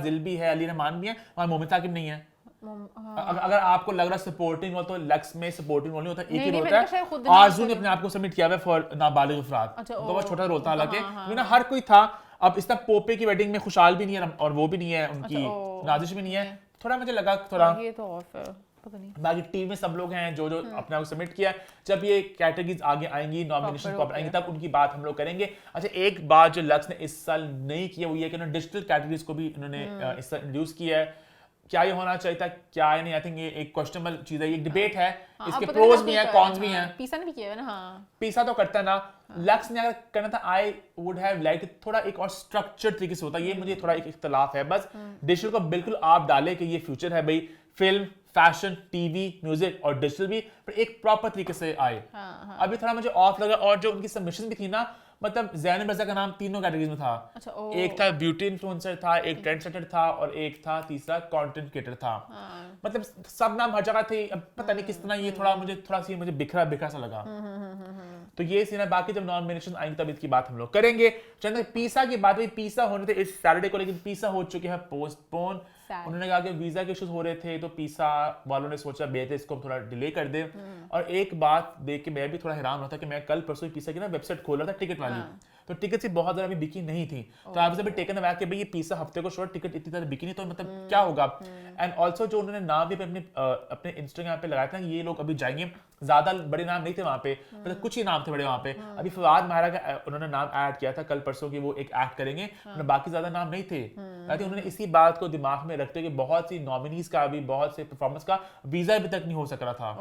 दिल भी है, अली रहमान भी है, वहां मोमिन साकिब नहीं है। अगर आपको लग रहा सपोर्टिंग रोल, तो लक्स में सपोर्टिंग रोल नहीं होता, एक ही रोल होता है। आरजू ने अपने आप को सबमिट किया हुआ फॉर नाबालिग अफराद, तो बहुत छोटा रोल था हालांकि, क्योंकि ना हर कोई था। अब इस तरह पोपे की वेडिंग में खुशहाल भी नहीं है और वो भी नहीं है, उनकी नाजिश भी नहीं है। थोड़ा मुझे लगा थोड़ा ये तो ऑफ है, पता नहीं। बाकी टीम में सब लोग हैं जो अपने आप को सबमिट किया। जब ये कैटेगरीज आगे आएंगी, नॉमिनेशन प्रॉपर आएंगी, तब उनकी बात हम लोग करेंगे। अच्छा, एक बात जो लक्स ने इस साल नहीं किया वो ये कि उन्होंने डिजिटल कैटेगरीज को भी इन्होंने इस साल इंट्रोड्यूस किया है। क्या ये होना चाहिए था, क्या ये नहीं, आई थिंक ये एक क्वेश्चनेबल चीज है, ये डिबेट है। इसके प्रोज भी हैं, कॉन्स भी हैं। पीसा ने भी किया है ना। हाँ, पीसा तो करता ना। लक्स ने अगर करना था, आई वुड हैव लाइक थोड़ा एक और स्ट्रक्चर तरीके से होता। ये मुझे थोड़ा एक इख्तलाफ है। बस डिजिटल को बिल्कुल आप डाले कि ये फ्यूचर है भाई, फिल्म, फैशन, टीवी, म्यूजिक और डिजिटल भी, पर एक प्रॉपर तरीके से आए। अभी थोड़ा मुझे ऑफ लगा। और जो उनकी सबमिशन भी थी ना, मतलब ज़ैनब रज़ा का नाम तीनों कैटेगरीज में था। अच्छा, एक था ब्यूटी इन्फ्लुएंसर था, एक ट्रेंड सेटर था और एक था तीसरा कंटेंट क्रिएटर था। मतलब सब नाम हर जगह थे। अब पता नहीं किस तरह ये थोड़ा सी मुझे बिखरा सा लगा। तो ये सीन है। बाकी जब नॉमिनेशन आएंगे तब इसकी बात हम लोग करेंगे। चंद पीसा की बात हुई, पीसा होने थे इस सैटरडे को, लेकिन पीसा हो चुके हैं पोस्टपोन। उन्होंने कहा कि वीजा के इश्यूज हो रहे थे, तो पीसा वालों ने सोचा बेहतर इसको थोड़ा डिले कर दे। और एक बात देख के मैं भी थोड़ा हैरान होता कि मैं कल परसों पीसा की ना वेबसाइट खोल रहा था टिकट वाली, तो टिकट से बहुत ज्यादा बिकी नहीं थी। तो I was a bit taken aback कि भाई ये पीसा हफ्ते को शॉर्ट टिकट इतनी ज्यादा बिकी नहीं, तो मतलब क्या होगा। एंड ऑल्सो जो उन्होंने नाम भी अपने इंस्टाग्राम पे लगाया था, ये लोग अभी जाएंगे, ज्यादा बड़े नाम नहीं थे वहां पे, मतलब कुछ ही नाम थे बड़े वहां पे। अभी फवाद महारा का उन्होंने नाम ऐड किया था कल परसों की, वो एक एक्ट करेंगे, बाकी ज्यादा नाम नहीं थे। उन्होंने इसी बात को दिमाग में रखते हुए बहुत सी नॉमिनीज का भी, बहुत से परफॉर्मेंस का वीजा अभी तक नहीं हो सक रहा था।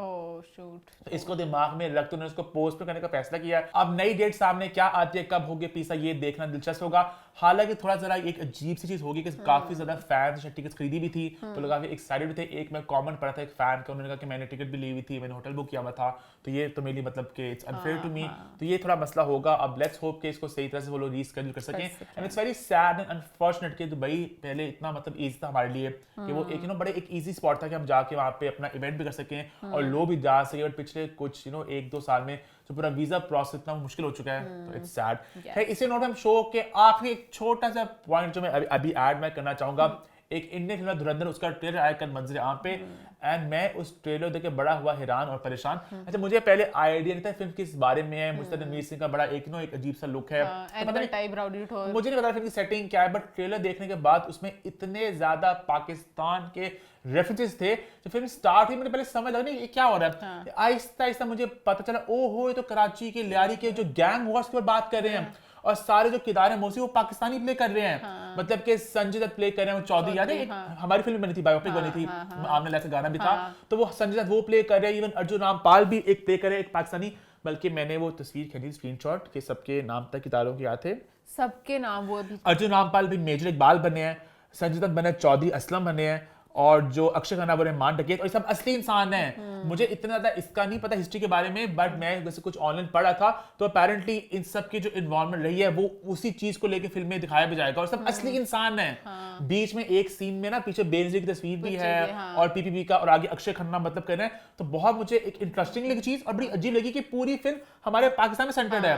तो इसको दिमाग में रखते उन्होंने इसको पोस्ट करने का फैसला किया। अब नई डेट सामने क्या आती है, कब होगी पीसा, ये देखना दिलचस्प होगा। हालांकि थोड़ा जरा एक अजीब सी चीज होगी कि काफी ज्यादा फैंस ने टिकट खरीदी भी थी, तो लोग काफी एक्साइटेड थे। एक मैं कमेंट पढ़ा था एक फैन का, उन्होंने कहा कि मैंने टिकट भी ली हुई थी, मैंने होटल बुक किया हुआ था, तो ये तो मेरी मतलब कि इट्स अनफेयर टू मी। तो ये थोड़ा मसला होगा। अब लेट्स होप कि इसको सही तरह से वो लोग रीशेड्यूल कर सकें। And it's very sad and unfortunate कि दुबई पहले इतना मतलब ईजी था हमारे लिए कि वो एक बड़े एक ईजी स्पॉट था कि हम जाके वहाँ पे अपना इवेंट भी कर सकें और लोग भी जा सके। और पिछले कुछ 1-2 साल में जो पूरा वीजा प्रोसेस इतना मुश्किल हो चुका है, तो इट्स सैड। इसी नोट हम शो के आखिरी एक छोटा सा पॉइंट जो मैं अभी ऐड मैं करना चाहूंगा। एक इंडियन फिल्म धुरंधर, उसका ट्रेलर आया कल मंजर आम पे, एंड मैं उस ट्रेलर देख के बड़ा हुआ हैरान और परेशान। अच्छा, मुझे पहले आइडिया नहीं था फिल्म किस बारे में है। मुझसे रणवीर सिंह का बड़ा एक अजीब सा लुक है, तो मुझे नहीं पता फिल्म की सेटिंग क्या है, बट ट्रेलर देखने के बाद उसमें इतने ज्यादा पाकिस्तान के रेफरेंसेस थे। जो फिल्म स्टार्ट हुई मुझे पहले समझ लगा नहीं ये क्या हो रहा है, आहिस्ता आहिस्ता मुझे पता चला ओहो ये तो कराची के लियारी के जो गैंग वॉर्स की बात कर रहे हैं, और सारे जो किरदार हैं मोस्टली वो पाकिस्तानी प्ले कर रहे हैं। मतलब कि संजय दत्त प्ले कर रहे हैं, चौधरी याद है हमारी फिल्म बनी थी, बायोपिक बनी थी, आमने लैला गाना भी था, तो वो संजय दत्त वो प्ले कर रहे हैं। इवन अर्जुन रामपाल भी एक प्ले कर रहे हैं, एक पाकिस्तानी। बल्कि मैंने वो तस्वीर खींची स्क्रीनशॉट के सबके नाम तक कितारों के याद थे, सबके नाम वो अभी अर्जुन रामपाल भी मेजर इकबाल बने हैं, संजय दत्त बने, चौधरी असलम बने हैं, और जो अक्षय खन्ना बने मान डकैत, और ये सब असली इंसान हैं। मुझे इतना ज्यादा इसका नहीं पता हिस्ट्री के बारे में, बट मैं वैसे कुछ ऑनलाइन पढ़ा था तो अपेरेंटली इन सब की जो इन्वॉल्वमेंट रही है वो उसी चीज को लेके फिल्म में दिखाया भी जाएगा, और सब असली इंसान हैं। बीच में एक सीन में ना पीछे बेनजीर की तस्वीर भी है और पीपीपी का, और आगे अक्षय खन्ना मतलब कर रहे हैं, तो बहुत मुझे एक इंटरेस्टिंग लगी चीज और बड़ी अजीब लगी कि पूरी फिल्म हमारे पाकिस्तान में सेंटर्ड है,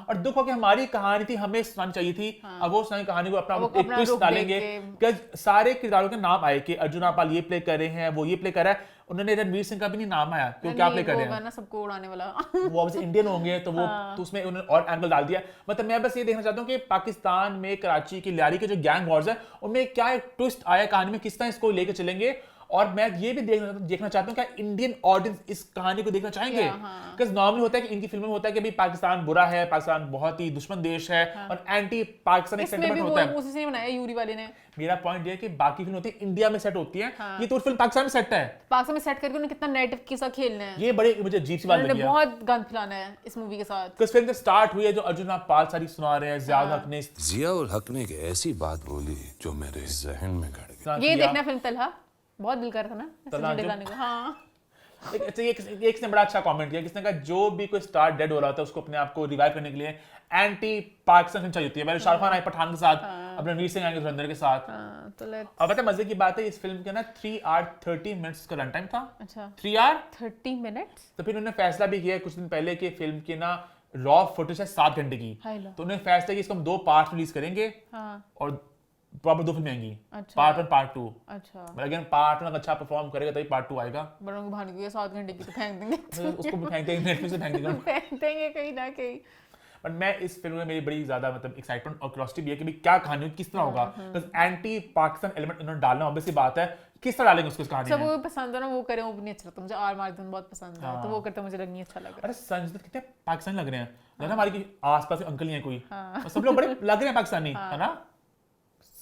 और दुख हो कि हमारी कहानी थी, हमें सुनानी चाहिए थी। अब वो सुनानी कहानी को अपना एक ट्विस्ट डालेंगे कि सारे किरदारों के नाम आए कि अर्जुन रामपाल ये प्ले कर रहे हैं, वो ये प्ले कर रहा है, उन्होंने रणवीर सिंह का भी नहीं नाम आया कि वो क्या प्ले कर रहे हैं ना, सबको उड़ाने वाला वो ऑब्वियसली इंडियन होंगे, तो वो तो उसमें उन्होंने और एंगल डाल दिया। मतलब मैं बस ये देखना चाहता हूँ कि पाकिस्तान में कराची की लियारी के जो गैंग वॉर्स है उनमें क्या एक ट्विस्ट आया कहानी में, किस तरह इसको लेके चलेंगे, और मैं ये भी देखना चाहता हूँ क्या इंडियन ऑडियंस इस कहानी को देखना चाहेंगे, बिकॉज़ नॉर्मली होता है कि इनकी फिल्मों में होता है कि अभी पाकिस्तान बुरा है, पाकिस्तान बहुत ही दुश्मन देश है, और एंटी पाकिस्तान एक सेंटिमेंट होता है। उसी से बनाया यूरी वाले ने। मेरा पॉइंट ये है कि बाकी फिल्म होती है इंडिया में सेट होती है, ये तो फिल्म पाकिस्तान में सेट है, पाकिस्तान में सेट करके उन्होंने कितना नेगेटिव के साथ खेलना है, ये बड़े मुझे अजीब सी बात लगी है। बहुत गंद फैलाना है इस मूवी के साथ। तो फिल्म स्टार्ट हुई है जो अर्जुन रामपाल सारी सुना रहे हैं, ज़ियाउल हक ने जियाउल हक ने एक ऐसी बात बोली जो मेरे जहन में गड़ गई। ये देखना फिल्म तलहा, बहुत दिल कर रहा था ना दिखाने को। हाँ एक ने बड़ा अच्छा कमेंट किया, किसने कहा जो भी कोई स्टार डेड हो रहा था उसको अपने आप को रिवाइव करने के लिए एंटी पाकिस्तान फिल्म चाहिए होती है। शाहरुख खान आए पठान के साथ, अब रणवीर सिंह आएंगे धुरंधर के साथ। अब पता है मजे की बात है, इस फिल्म के ना 3 hours 30 minutes का रन टाइम था। अच्छा 3 hours 30 minutes। तो फिर उन्होंने फैसला भी किया कुछ दिन पहले कि फिल्म की ना रॉ फुटेज है 7 घंटे की, तो उन्होंने फैसला किया इसको हम 2 पार्ट रिलीज करेंगे, और प्रॉपर 2 फिल्में आएंगी, पार्ट 1 पार्ट 2। अच्छा अगर पार्ट 1 अच्छा परफॉर्म करेगा तभी पार्ट 2 आएगा। बड़ों भाने को 7 घंटे की तो फेंक देंगे उसको भी फेंक देंगे, नेटफ्लिक्स से फेंक देंगे फेंक देंगे कहीं ना कहीं। बट मैं इस फिल्म में मेरी बड़ी ज्यादा मतलब एक्साइटमेंट और क्यूरियोसिटी भी है कि क्या कहानी किस तरह होगा, बस एंटी पाकिस्तान एलिमेंट उन्होंने डालना ऑब्वियस सी बात है, किस तरह डालेंगे उसको इस कहानी में। सब वो पसंद है ना, वो करें वो भी नहीं अच्छा लगता मुझे। आर मार्टिन बहुत पसंद है, तो वो करते मुझे नहीं अच्छा लग रहा। अरे संजय दत्त कितने पाकिस्तानी लग रहे हैं, है ना, हमारे आसपास अंकल ही हैं कोई, सब लोग बड़े लग रहे हैं पाकिस्तानी, है ना,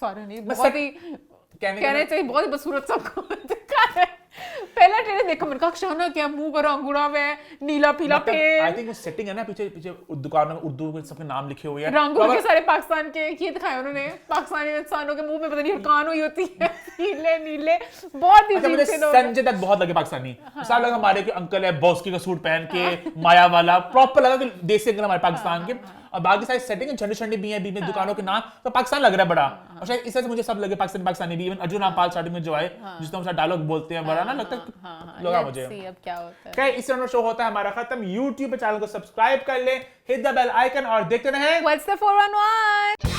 सारे नहीं, बहुत ही कहने चाहिए बहुत ही बदसूरत सबको दिखा है। पहला ट्रेलर देखा मैंने कहा शाना क्या मुंह पर अंगूठा में नीला पीला पेड़, आई थिंक वो सेटिंग है ना, पीछे पीछे दुकानों में उर्दू में सबके नाम लिखे हुए हैं, रंगों के सारे पाकिस्तान के ये दिखाए उन्होंने। पाकिस्तानी इंसानों के मुंह में पता नहीं हरकान हुई होती है नीले नीले, बहुत ही मुझे संजय दत्त बहुत लगे पाकिस्तानी, ऐसा लगा हमारे के अंकल है बॉस्की का सूट पहन के माया वाला, प्रॉपर लगा कि देसी अंकल हमारे पाकिस्तान के, और बाकी सारी सेटिंग झंडे झंडे भी हैं बीच में दुकानों के नाम, तो पाकिस्तान लग रहा है बड़ा, और शायद इस वजह से मुझे सब लगे पाकिस्तानी भी। इवन अर्जुन रामपाल स्टार्टिंग में जो है जिस तरह डायलॉग बोलते हैं बड़ा ना लगता है लगा मुझे। अब क्या होता है, खैर इस तरह शो होता है हमारा खत्म। YouTube पे चैनल को सब्सक्राइब कर ले, हिट द बेल आइकन और देखते रहें What's the 411।